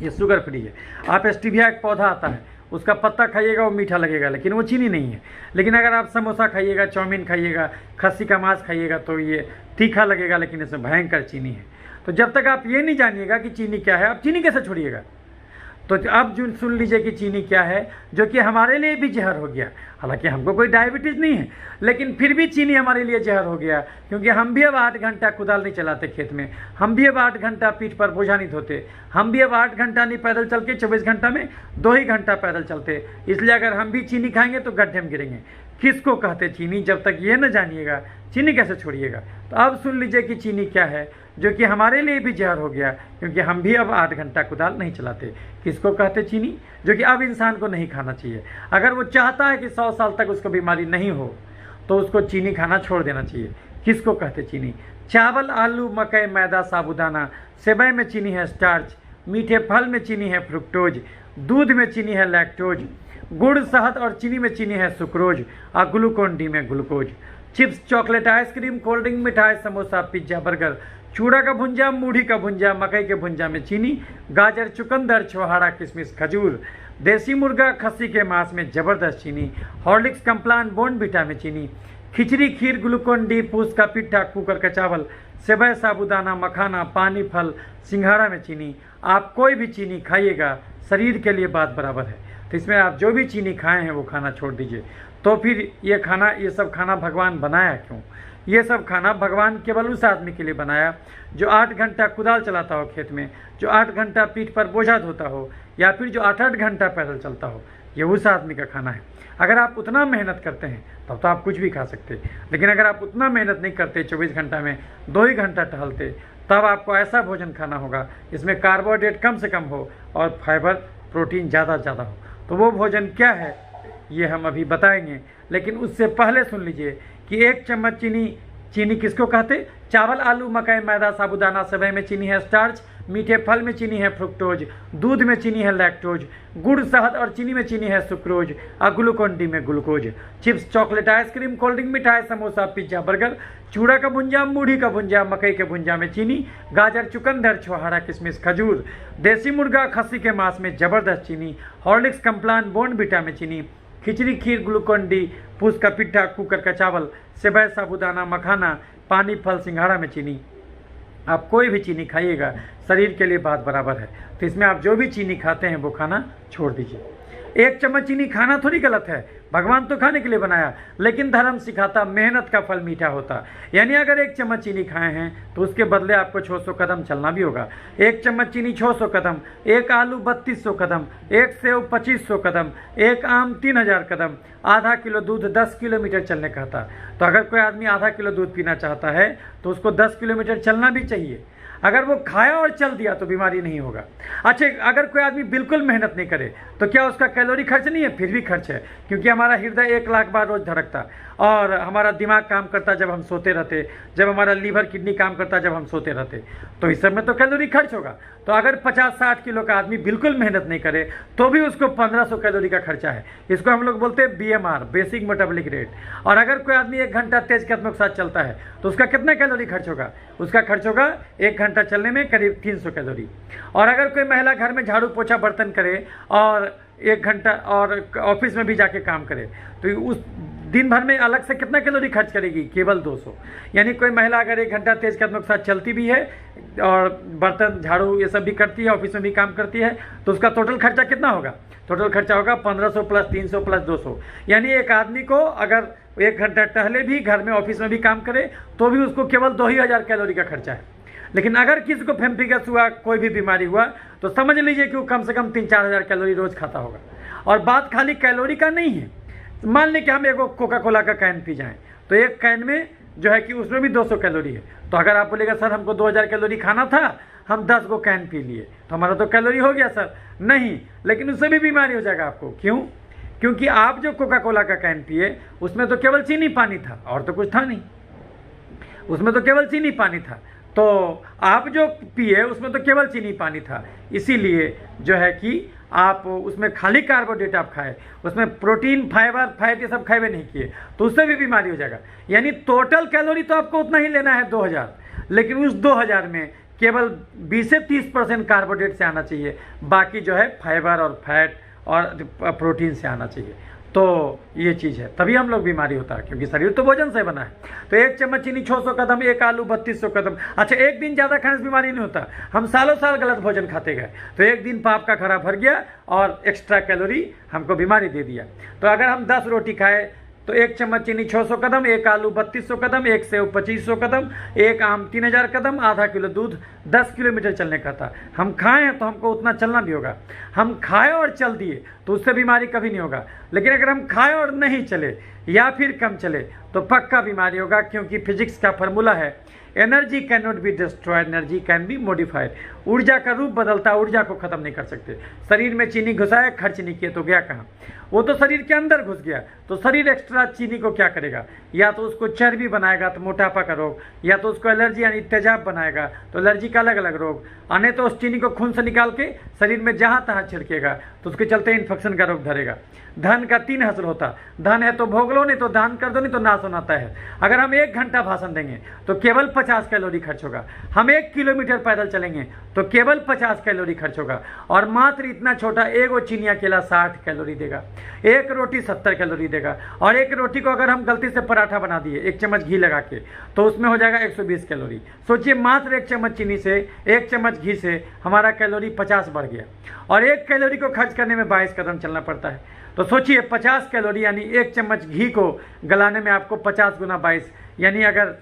ये शुगर फ्री है। आप स्टीविया एक पौधा आता है, उसका पत्ता खाइएगा वो मीठा लगेगा, लेकिन वो चीनी नहीं है। लेकिन अगर आप समोसा खाइएगा, चाउमीन खाइएगा, खस्सी का मांस खाइएगा तो ये तीखा लगेगा, लेकिन इसमें भयंकर चीनी है। तो जब तक आप ये नहीं जानिएगा कि चीनी क्या है, आप चीनी कैसे छोड़िएगा। तो अब जो सुन लीजिए कि चीनी क्या है, जो कि हमारे लिए भी जहर हो गया। हालांकि हमको कोई डायबिटीज़ नहीं है, लेकिन फिर भी चीनी हमारे लिए जहर हो गया। क्योंकि हम भी अब 8 घंटा कुदाल नहीं चलाते खेत में, हम भी अब 8 घंटा पीठ पर बोझा नहीं धोते, हम भी अब 8 घंटा नहीं पैदल चल के 24 घंटा में 2 ही घंटा पैदल चलते। इसलिए अगर हम भी चीनी खाएंगे तो गड्ढे में गिरेंगे। किसको कहते चीनी, जब तक ये न जानिएगा चीनी कैसे छोड़िएगा। तो अब सुन लीजिए कि चीनी क्या है, जो कि हमारे लिए भी जहर हो गया। क्योंकि हम भी अब 8 घंटा कुदाल नहीं चलाते। किसको कहते चीनी, जो कि अब इंसान को नहीं खाना चाहिए। अगर वो चाहता है कि 100 साल तक उसको बीमारी नहीं हो तो उसको चीनी खाना छोड़ देना चाहिए। किसको कहते चीनी, चावल, आलू, मकई, मैदा, साबूदाना, सेवई में चीनी है स्टार्च, मीठे फल में चीनी है फ्रुक्टोज, दूध में चीनी है लैक्टोज, गुड़, शहद और चीनी में चीनी है सुक्रोज और ग्लूकोन डी में glucose. Chips, chocolate, ice cream, cold drink, मिठाई, समोसा, पिज्जा, बर्गर, चूड़ा का भुंजा, मूढ़ी का भुंजा, मकई के भुंजा में चीनी, गाजर, चुकंदर, छोहाड़ा, किशमिश, खजूर, देसी मुर्गा, खस्सी के मांस में जबरदस्त चीनी, हॉर्लिक्स, कम्प्लान, बोर्नविटा में चीनी, खिचड़ी, खीर, ग्लूकोन डी, पूस का पिट्ठा, कुकर का चावल, सेवई, साबूदाना, मखाना, पानी फल, सिंघाड़ा में चीनी। आप कोई भी चीनी खाइएगा, शरीर के लिए बात बराबर है। तो इसमें आप जो भी चीनी खाए हैं वो खाना छोड़ दीजिए। तो फिर ये सब खाना भगवान बनाया क्यों। ये सब खाना भगवान केवल उस आदमी के लिए बनाया जो 8 घंटा कुदाल चलाता हो खेत में, जो 8 घंटा पीठ पर बोझा धोता हो, या फिर जो 8-8 घंटा पैदल चलता हो। ये उस आदमी का खाना है। अगर आप उतना मेहनत करते हैं तब तो आप कुछ भी खा सकते हैं। लेकिन अगर आप उतना मेहनत नहीं करते, 24 घंटा में 2 ही घंटा टहलते, तब आपको ऐसा भोजन खाना होगा जिसमें कार्बोहाइड्रेट कम से कम हो और फाइबर, प्रोटीन ज़्यादा हो। तो वो भोजन क्या है ये हम अभी बताएंगे। लेकिन उससे पहले सुन लीजिए कि 1 चम्मच चीनी किसको कहते। चावल, आलू, मकई, मैदा, साबूदाना, सेवई में चीनी है स्टार्च, मीठे फल में चीनी है फ्रुक्टोज, दूध में चीनी है लैक्टोज, गुड़, शहद और चीनी में चीनी है सुक्रोज और ग्लूकोन डी में glucose. Chips, chocolate, ice cream, cold drink, मिठाई, समोसा, पिज्जा, बर्गर, चूड़ा का भुंजा, मूढ़ी का भुंजा, मकई के भुंजा में चीनी, गाजर, चुकंदर, छोहाड़ा, किशमिश, खजूर, देसी मुर्गा, खस्सी के मांस में जबरदस्त चीनी, हॉर्लिक्स, कम्प्लान, बोर्नविटा में चीनी, खिचड़ी, खीर, ग्लूकोन डी, पूस का पिट्ठा, कुकर का चावल, सेवई, साबूदाना, मखाना, पानी फल, सिंघाड़ा में चीनी। आप कोई भी चीनी खाइएगा, शरीर के लिए बात बराबर है। तो इसमें आप जो भी चीनी खाते हैं वो खाना छोड़ दीजिए। 1 चम्मच चीनी खाना थोड़ी गलत है, भगवान तो खाने के लिए बनाया, लेकिन धर्म सिखाता मेहनत का फल मीठा होता। यानी अगर 1 चम्मच चीनी खाए हैं तो उसके बदले आपको 600 कदम चलना भी होगा। 1 चम्मच चीनी 600 कदम, 1 आलू 3200 कदम, 1 सेव 2500 कदम, 1 आम 3000 कदम, आधा किलो दूध 10 किलोमीटर चलने कहता। तो अगर कोई आदमी आधा किलो दूध पीना चाहता है तो उसको 10 किलोमीटर चलना भी चाहिए। अगर वो खाया और चल दिया तो बीमारी नहीं होगा। अच्छा, अगर कोई आदमी बिल्कुल मेहनत नहीं करे तो क्या उसका कैलोरी खर्च नहीं है? फिर भी खर्च है, क्योंकि हमारा हृदय 1 लाख बार रोज धड़कता और हमारा दिमाग काम करता जब हम सोते रहते, जब हमारा लीवर, किडनी काम करता जब हम सोते रहते, तो इस सब में तो कैलोरी खर्च होगा। तो अगर 50-60 किलो का आदमी बिल्कुल मेहनत नहीं करे तो भी उसको 1500 कैलोरी का खर्चा है। इसको हम लोग बोलते हैं BMR, बेसिक मेटाबॉलिक रेट। और अगर कोई आदमी 1 घंटा तेज कदमों के साथ चलता है तो उसका कितना कैलोरी खर्च होगा? उसका खर्च होगा 1 घंटा चलने में करीब 300 कैलोरी। और अगर कोई महिला घर में झाड़ू पोछा बर्तन करे और 1 घंटा और ऑफिस में भी जाके काम करे तो उस दिन भर में अलग से कितना कैलोरी खर्च करेगी? केवल 200। यानी कोई महिला अगर 1 घंटा तेज कदमों के साथ चलती भी है और बर्तन, झाड़ू ये सब भी करती है, ऑफिस में भी काम करती है, तो उसका टोटल खर्चा कितना होगा? टोटल खर्चा होगा 1500 प्लस 300 प्लस 200। यानी एक आदमी को अगर 1 घंटा टहले भी, घर में ऑफिस में भी काम करे तो भी उसको केवल 2000 कैलोरी का खर्चा है। लेकिन अगर किसी को फेम्पिगस हुआ, कोई भी बीमारी हुआ, तो समझ लीजिए कि वो कम से कम 3-4 हज़ार कैलोरी रोज खाता होगा। और बात खाली कैलोरी का नहीं है। मान लें कि हम एक कोका कोला का कैन पी जाएं तो एक कैन में जो है कि उसमें भी 200 कैलोरी है। तो अगर आप बोलेगा सर हमको 2000 कैलोरी खाना था, हम 10 को कैन पी लिए तो हमारा तो कैलोरी हो गया सर। नहीं, लेकिन उससे भी बीमारी हो जाएगा आपको। क्यों? क्योंकि आप जो कोका कोला का कैन पिए उसमें तो केवल चीनी पानी था और तो कुछ था नहीं, उसमें तो केवल चीनी पानी था। तो आप जो पिए उसमें तो केवल चीनी पानी था, इसीलिए जो है कि आप उसमें खाली कार्बोहाइड्रेट आप खाए, उसमें प्रोटीन, फाइबर, फैट ये सब खाए नहीं किए तो उससे भी बीमारी हो जाएगा। यानी टोटल कैलोरी तो आपको उतना ही लेना है 2000, लेकिन उस 2000 में केवल 20 से 30% कार्बोहाइड्रेट से आना चाहिए, बाकी जो है फाइबर और फैट और प्रोटीन से आना चाहिए। तो ये चीज़ है, तभी हम लोग बीमारी होता है, क्योंकि शरीर तो भोजन से बना है। तो 1 चम्मच चीनी 600 कदम, 1 आलू 3200 कदम। अच्छा, एक दिन ज़्यादा खाने से बीमारी नहीं होता, हम सालों साल गलत भोजन खाते गए तो एक दिन पाप का खरा भर गया और एक्स्ट्रा कैलोरी हमको बीमारी दे दिया। तो अगर हम 10 रोटी खाए तो 1 चम्मच चीनी 600 कदम, 1 आलू 3200 कदम, 1 सेव 2500 कदम, 1 आम 3000 कदम, आधा किलो दूध 10 किलोमीटर चलने का था। हम खाए हैं तो हमको उतना चलना भी होगा। हम खाए और चल दिए तो उससे बीमारी कभी नहीं होगा, लेकिन अगर हम खाए और नहीं चले या फिर कम चले तो पक्का बीमारी होगा, क्योंकि फिजिक्स का फॉर्मूला है energy can not be destroyed, energy can be modified. ऊर्जा का रूप बदलता, ऊर्जा को खत्म नहीं कर सकते। शरीर में चीनी घुसाया, खर्च नहीं किए तो गया कहाँ? वो तो शरीर के अंदर घुस गया। तो शरीर एक्स्ट्रा चीनी को क्या करेगा? या तो उसको चर्बी बनाएगा तो मोटापा का रोग, या तो उसको एलर्जी यानी तेजाब बनाएगा तो एलर्जी का अलग अलग रोग, आने तो उस चीनी को खून से निकाल के शरीर में जहाँ तहाँ छिड़केगा तो उसके चलते इन्फेक्शन का रोग धरेगा। धन का 3 हसल होता, धन है तो भोग लो, नहीं तो दान कर दो, नहीं तो नाश होना तय है। अगर हम 1 घंटा भाषण देंगे तो केवल 50 कैलोरी खर्च होगा। हम 1 किलोमीटर पैदल चलेंगे तो केवल 50 कैलोरी खर्च होगा। और मात्र इतना छोटा एगो चीनी अकेला 60 कैलोरी देगा, 1 रोटी 70 कैलोरी देगा। और 1 रोटी को अगर हम गलती से पराठा बना दिए 1 चम्मच घी लगा के तो उसमें हो जाएगा 120 कैलोरी। सोचिए, मात्र 1 चम्मच चीनी से, 1 चम्मच घी से हमारा कैलोरी 50 बढ़ गया। और 1 कैलोरी को खर्च करने में 22 कदम चलना पड़ता है। तो सोचिए 50 कैलोरी यानी 1 चम्मच घी को गलाने में आपको 50 गुना 22, यानी अगर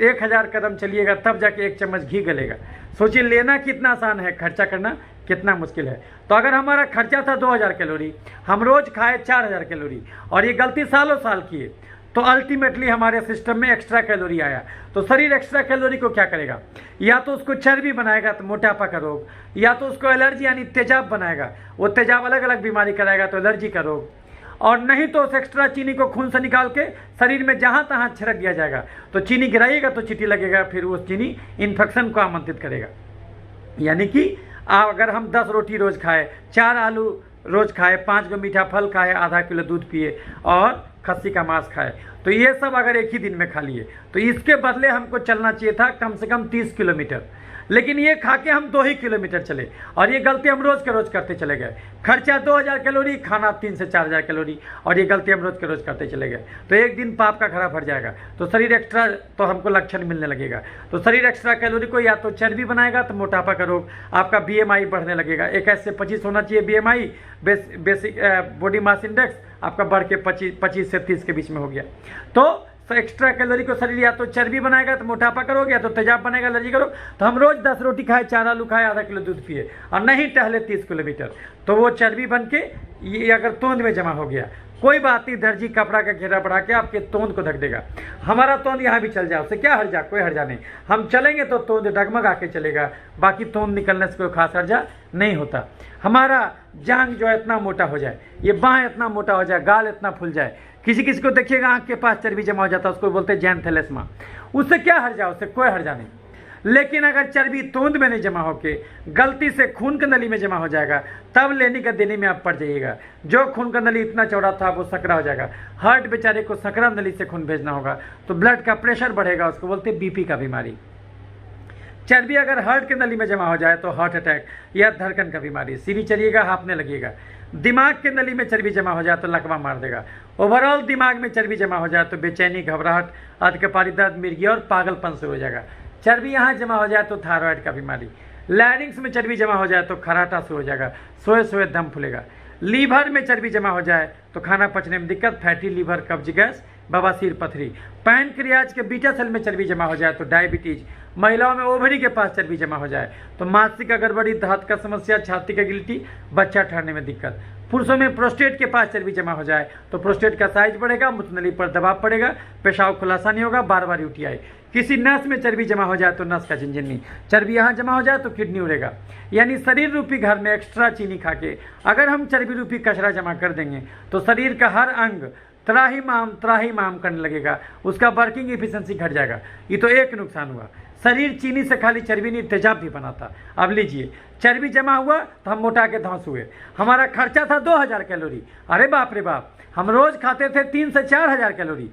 1000 कदम चलिएगा तब जाके 1 चम्मच घी गलेगा। सोचिए लेना कितना आसान है, खर्चा करना कितना मुश्किल है। तो अगर हमारा खर्चा था 2000 कैलोरी, हम रोज खाए 4000 कैलोरी और ये गलती सालों साल किए, तो अल्टीमेटली हमारे सिस्टम में एक्स्ट्रा कैलोरी आया। तो शरीर एक्स्ट्रा कैलोरी को क्या करेगा? या तो उसको चर्बी बनाएगा तो मोटापा का रोग, या तो उसको एलर्जी यानी तेजाब बनाएगा, वो तेजाब अलग अलग बीमारी कराएगा तो एलर्जी का रोग, और नहीं तो उस एक्स्ट्रा चीनी को खून से निकाल के शरीर में जहाँ तहाँ छिड़क दिया जाएगा। तो चीनी गिराइएगा तो चींटी लगेगा, फिर वो चीनी इन्फेक्शन को आमंत्रित करेगा। यानी कि अगर हम 10 रोटी रोज खाए, 4 आलू रोज खाए, 5 गो मीठा फल खाए, आधा किलो दूध पिए और खस्सी का मांस खाए, तो ये सब अगर एक ही दिन में खा लिए तो इसके बदले हमको चलना चाहिए था कम से कम 30 किलोमीटर। लेकिन ये खा के हम 2 ही किलोमीटर चले और ये गलती हम रोज के रोज करते चले गए। खर्चा 2000 कैलोरी, खाना 3 से 4000 कैलोरी, और ये गलती हम रोज के रोज करते चले गए। तो एक दिन पाप का खरा भर जाएगा। तो शरीर एक्स्ट्रा, तो हमको लक्षण मिलने लगेगा। तो शरीर एक्स्ट्रा कैलोरी को या तो चर्बी बनाएगा तो मोटापा का रोग, आपका BMI बढ़ने लगेगा। 21 से 25 होना चाहिए BMI, basic body mass index, आपका बढ़ के 25 से 30 के बीच में हो गया। तो एक्स्ट्रा कैलोरी को शरीर या तो चर्बी बनाएगा तो मोटापा करोगे, या तो तेजाब बनेगा एलर्जी करो। तो हम रोज 10 रोटी खाए, 4 आलू खाए, आधा किलो दूध पिए और नहीं टहले 30 किलोमीटर, तो वो चर्बी बन के ये अगर तोंद में जमा हो गया, कोई बात नहीं, दर्जी कपड़ा का घेरा बढ़ा के आपके तोंद को ढक देगा। हमारा तोंद यहाँ भी चल जाए, उससे क्या हर्जा? कोई हर्जा नहीं। हम चलेंगे तो तोंद डगमगा के चलेगा, बाकी तोंद निकलने से कोई खास हर्जा नहीं होता। हमारा जांग जो है इतना मोटा हो जाए, ये बाँह इतना मोटा हो जाए, गाल इतना फूल जाए, किसी किसी को देखिएगा आँख के पास चर्बी जमा हो जाता है, उसको बोलते हैं जैनथैलेस्मा, उससे क्या हर्जा? उससे कोई हर्जा नहीं। लेकिन अगर चर्बी तोंद में नहीं जमा होके गलती से खून की नली में जमा हो जाएगा, तब लेने का देने में आप पड़ जाइएगा। जो खून का नली इतना चौड़ा था वो सकरा हो जाएगा। हार्ट बेचारे को सकरा नली से खून भेजना होगा तो ब्लड का प्रेशर बढ़ेगा, उसको बोलते हैं BP का बीमारी। चर्बी अगर हार्ट के नली में जमा हो जाए तो हार्ट अटैक या धड़कन का बीमारी, सीढ़ी चढ़िएगा हाँफने लगेगा। दिमाग के नली में चर्बी जमा हो जाए तो लकवा मार देगा। ओवरऑल दिमाग में चर्बी जमा हो जाए तो बेचैनी, घबराहट, अधकपारी दर्द, मिर्गी और पागलपन से हो जाएगा। चर्बी यहाँ जमा हो जाए तो थायराइड का बीमारी। लैरिंग्स में चर्बी जमा हो जाए तो खराटा से हो जाएगा, सोए सोए दम फूलेगा। लीवर में चर्बी जमा हो जाए तो खाना पचने में दिक्कत, फैटी लीवर, कब्ज गैस, बवासीर, पथरी। पैनक्रियाज के बीटा सेल में चर्बी जमा हो जाए तो डायबिटीज। महिलाओं में ओवरी के पास चर्बी जमा हो जाए तो मानसिक गड़बड़ी, दांत का समस्या, छाती का गिल्टी, बच्चा ठहरने में दिक्कत। पुरुषों में प्रोस्टेट के पास चर्बी जमा हो जाए तो प्रोस्टेट का साइज बढ़ेगा, मूत्रनली पर दबाव पड़ेगा, पेशाब खुलासा नहीं होगा, बार बार उल्टी आए। किसी नस में चर्बी जमा हो जाए तो नस का झिनझिन नहीं, चर्बी यहाँ जमा हो जाए तो किडनी उड़ेगा। यानी शरीर रूपी घर में एक्स्ट्रा चीनी खा के अगर हम चर्बी रूपी कचरा जमा कर देंगे तो शरीर का हर अंग त्राहिमाम करने लगेगा, उसका वर्किंग एफिशिएंसी घट जाएगा। ये तो एक नुकसान हुआ। शरीर चीनी से खाली चर्बी नहीं, तेजाब भी बनाता। अब लीजिए, चर्बी जमा हुआ तो हम मोटा के धौंस हुए। हमारा खर्चा था 2000 कैलोरी, अरे बाप रे बाप, हम रोज खाते थे 3 से 4000 कैलोरी।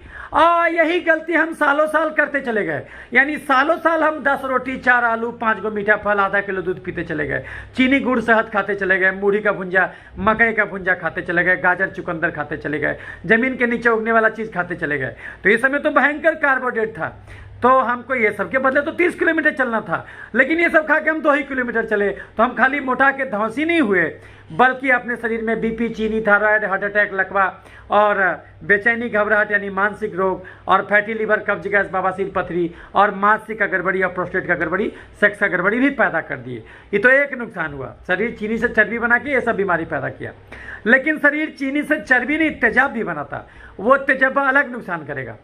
यही गलती हम सालों साल करते चले गए। यानी सालों साल हम 10 रोटी 4 आलू 5 गो मीठा फल आधा किलो दूध पीते चले गए, चीनी गुड़ शहद खाते चले गए, मूढ़ी का भुंजा मकई का भुंजा खाते चले गए, गाजर चुकंदर खाते चले गए, जमीन के नीचे उगने वाला चीज खाते चले गए। तो इस समय तो भयंकर कार्बोहाइड्रेट था, तो हमको ये सब के बदले तो 30 किलोमीटर चलना था, लेकिन ये सब खा के हम 2 ही किलोमीटर चले। तो हम खाली मोटा के धौंसी नहीं हुए, बल्कि अपने शरीर में बीपी, चीनी, थायराइड, हार्ट अटैक, लकवा और बेचैनी, घबराहट यानी मानसिक रोग और फैटी लीवर, कब्ज गैस, बवासीर, पथरी और मानसिक का गड़बड़ी और प्रोस्टेट का गड़बड़ी, सेक्स का गड़बड़ी भी पैदा कर दिए। ये तो एक नुकसान हुआ, शरीर चीनी से चर्बी बना के ये सब बीमारी पैदा किया। लेकिन शरीर चीनी से चर्बी नहीं, तेजाब भी बनाता। वो तेजाब अलग नुकसान करेगा।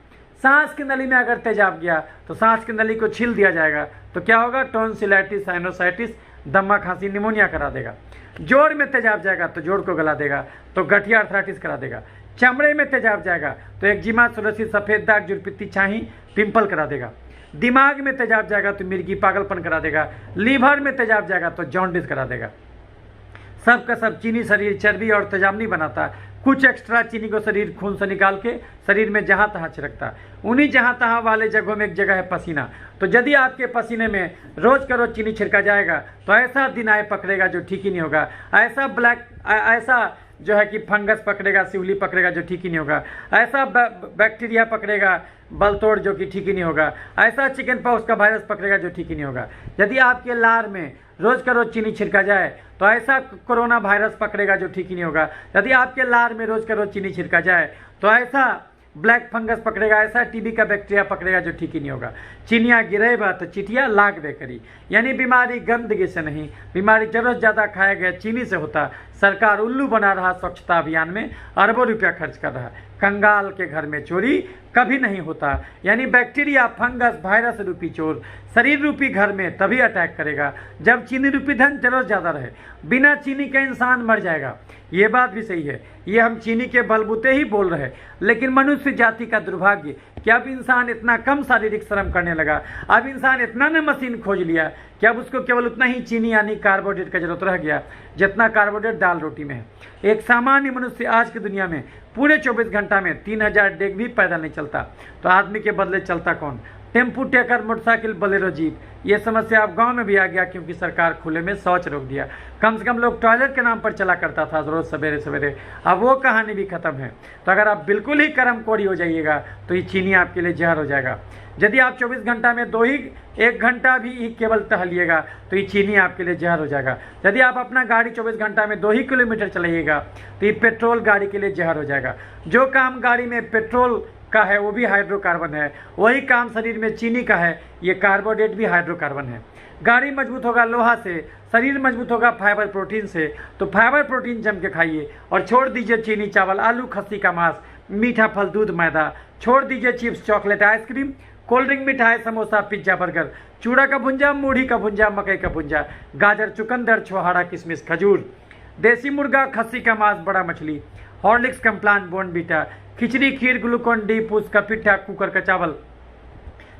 सांस की नली में अगर तेजाब गया तो सांस की नली को छील दिया जाएगा तो क्या होगा? टॉन्सिलाइटिस, साइनोसाइटिस, दमा, खांसी, निमोनिया करा देगा। जोड़ में तेजाब जाएगा तो जोड़ को गला देगा, तो गठिया अर्थराइटिस करा देगा। चमड़े में तेजाब जाएगा तो एक्जिमा, सोरियासिस, सफेद दाग, जुड़पित्ती, छाही, पिंपल करा देगा। दिमाग में तेजाब जाएगा तो मिर्गी, पागलपन करा देगा। लीवर में तेजाब जाएगा तो जॉन्डिस करा देगा। सब का सब चीनी शरीर चर्बी और तेजाब नहीं बनाता, कुछ एक्स्ट्रा चीनी को शरीर खून से निकाल के शरीर में जहाँ तहाँ छिड़कता। उन्हीं जहाँ तहाँ वाले जगहों में एक जगह है पसीना। तो यदि आपके पसीने में रोज का रोज चीनी छिड़का जाएगा तो ऐसा दिन आए पकड़ेगा जो ठीक ही नहीं होगा, ऐसा जो है कि फंगस पकड़ेगा, सिवली पकड़ेगा जो ठीक ही नहीं होगा, ऐसा बैक्टीरिया पकड़ेगा बलतोड़ जो कि ठीक ही नहीं होगा, ऐसा चिकन पॉक्स का वायरस पकड़ेगा जो ठीक ही नहीं होगा। यदि आपके लार में रोज का रोज चीनी छिड़का जाए तो ऐसा कोरोना वायरस पकड़ेगा जो ठीक ही नहीं होगा। यदि आपके लार में रोज का रोज चीनी छिड़का जाए तो ऐसा ब्लैक फंगस पकड़ेगा, ऐसा टीबी का बैक्टीरिया पकड़ेगा जो ठीक ही नहीं होगा। चिनिया गिरेबा तो चिटिया लाग बे करी। यानी बीमारी गंदगी से नहीं, बीमारी जरूरत ज़्यादा खाया गया चीनी से होता। सरकार उल्लू बना रहा स्वच्छता अभियान में, अरबों रुपया खर्च कर रहा। कंगाल के घर में चोरी कभी नहीं होता। यानी बैक्टीरिया, फंगस, वायरस रूपी चोर शरीर रूपी घर में तभी अटैक करेगा जब चीनी रूपी धन जरूरत ज़्यादा रहे। बिना चीनी के इंसान मर जाएगा, ये बात भी सही है। ये हम चीनी के बलबूते ही बोल रहे, लेकिन मनुष्य जाति का दुर्भाग्य कि अब इंसान इतना कम शारीरिक श्रम करने लगा, अब इंसान इतना ने मशीन खोज लिया कि अब उसको केवल उतना ही चीनी यानी कार्बोहाइड्रेट का जरूरत रह गया जितना कार्बोहाइड्रेट दाल रोटी में है। एक सामान्य मनुष्य आज की दुनिया में पूरे 24 घंटा में 3000 डेग भी पैदल नहीं चलता, तो आदमी के बदले चलता कौन? Tempo, taker, motorcycle, Bolero, jeep. ये समस्या अब गांव में भी आ गया क्योंकि सरकार खुले में शौच रोक दिया। कम से कम लोग टॉयलेट के नाम पर चला करता था रोज सवेरे सवेरे, अब वो कहानी भी खत्म है। तो अगर आप बिल्कुल ही कर्म कोड़ी हो जाइएगा तो ये चीनी आपके लिए जहर हो जाएगा। यदि आप 24 घंटा में 1 घंटा भी केवल टहलिएगा तो ये चीनी आपके लिए जहर हो जाएगा। यदि आप अपना गाड़ी 24 घंटा में 2 ही किलोमीटर चलाइएगा तो ये पेट्रोल गाड़ी के लिए जहर हो जाएगा। जो काम गाड़ी में पेट्रोल का है वो भी हाइड्रोकार्बन है, वही काम शरीर में चीनी का है, ये कार्बोहाइड्रेट भी हाइड्रोकार्बन है। गाड़ी मजबूत होगा लोहा से, शरीर मजबूत होगा फाइबर प्रोटीन से, तो फाइबर प्रोटीन जम के खाइए और छोड़ दीजिए चीनी, चावल, आलू, खस्सी का मांस, मीठा फल, दूध, मैदा। छोड़ दीजिए chips, chocolate, ice cream, cold drink, मिठाई, समोसा, पिज्जा, बर्गर, चूड़ा का भुंजा, मूढ़ी का भुंजा, मकई का भुंजा, गाजर, चुकंदर, छोहाड़ा, किशमिश, खजूर, देसी मुर्गा, खस्सी का मांस, बड़ा मछली, हॉर्लिक्स, कम्प्लान, बोर्नवीटा, खिचड़ी, खीर, ग्लूकोन डी, पूस का पिट्ठा, कुकर का चावल,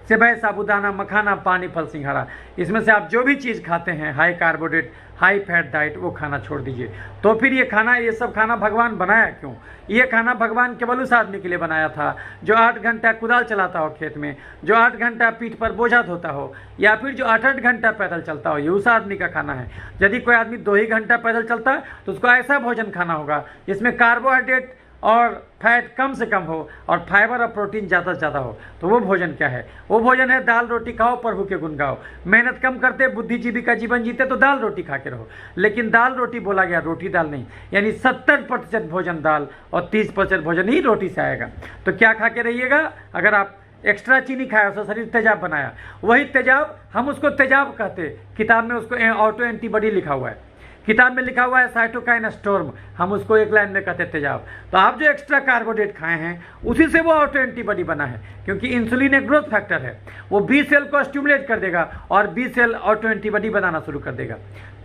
सेवई, साबूदाना, मखाना, पानी, फल, सिंघाड़ा। इसमें से आप जो भी चीज़ खाते हैं high carbohydrate, high fat diet, वो खाना छोड़ दीजिए। तो फिर ये सब खाना भगवान बनाया क्यों? ये खाना भगवान केवल उस आदमी के लिए बनाया था जो 8 घंटा कुदाल चलाता हो खेत में, जो 8 घंटा पीठ पर बोझा धोता हो, या फिर जो 8-8 घंटा पैदल चलता हो। ये उस आदमी का खाना है। यदि कोई आदमी 2 ही घंटा पैदल चलता है तो उसको ऐसा भोजन खाना होगा जिसमें कार्बोहाइड्रेट और फैट कम से कम हो और फाइबर और प्रोटीन ज़्यादा से ज़्यादा हो। तो वो भोजन क्या है? वो भोजन है दाल रोटी खाओ, प्रभु के गुण गाओ। मेहनत कम करते, बुद्धिजीवी का जीवन जीते तो दाल रोटी खा के रहो। लेकिन दाल रोटी बोला गया, रोटी दाल नहीं। यानी 70% भोजन दाल और 30% भोजन ही रोटी से आएगा। तो क्या खा के रहिएगा? अगर आप एक्स्ट्रा चीनी खाया, उसका शरीर तेजाब बनाया, वही तेजाब हम उसको तेजाब कहते, किताब में उसको ऑटो एंटीबॉडी लिखा हुआ है किताब में लिखा हुआ है साइटोकाइन स्टॉर्म, हम उसको एक लाइन में कहते हैं तेजाब। तो आप जो एक्स्ट्रा कार्बोहाइड्रेट खाए हैं उसी से वो ऑटो एंटीबॉडी बना है, क्योंकि इंसुलिन एक ग्रोथ फैक्टर है, वो बी सेल को स्टिमुलेट कर देगा और बी सेल ऑटो एंटीबॉडी बनाना शुरू कर देगा।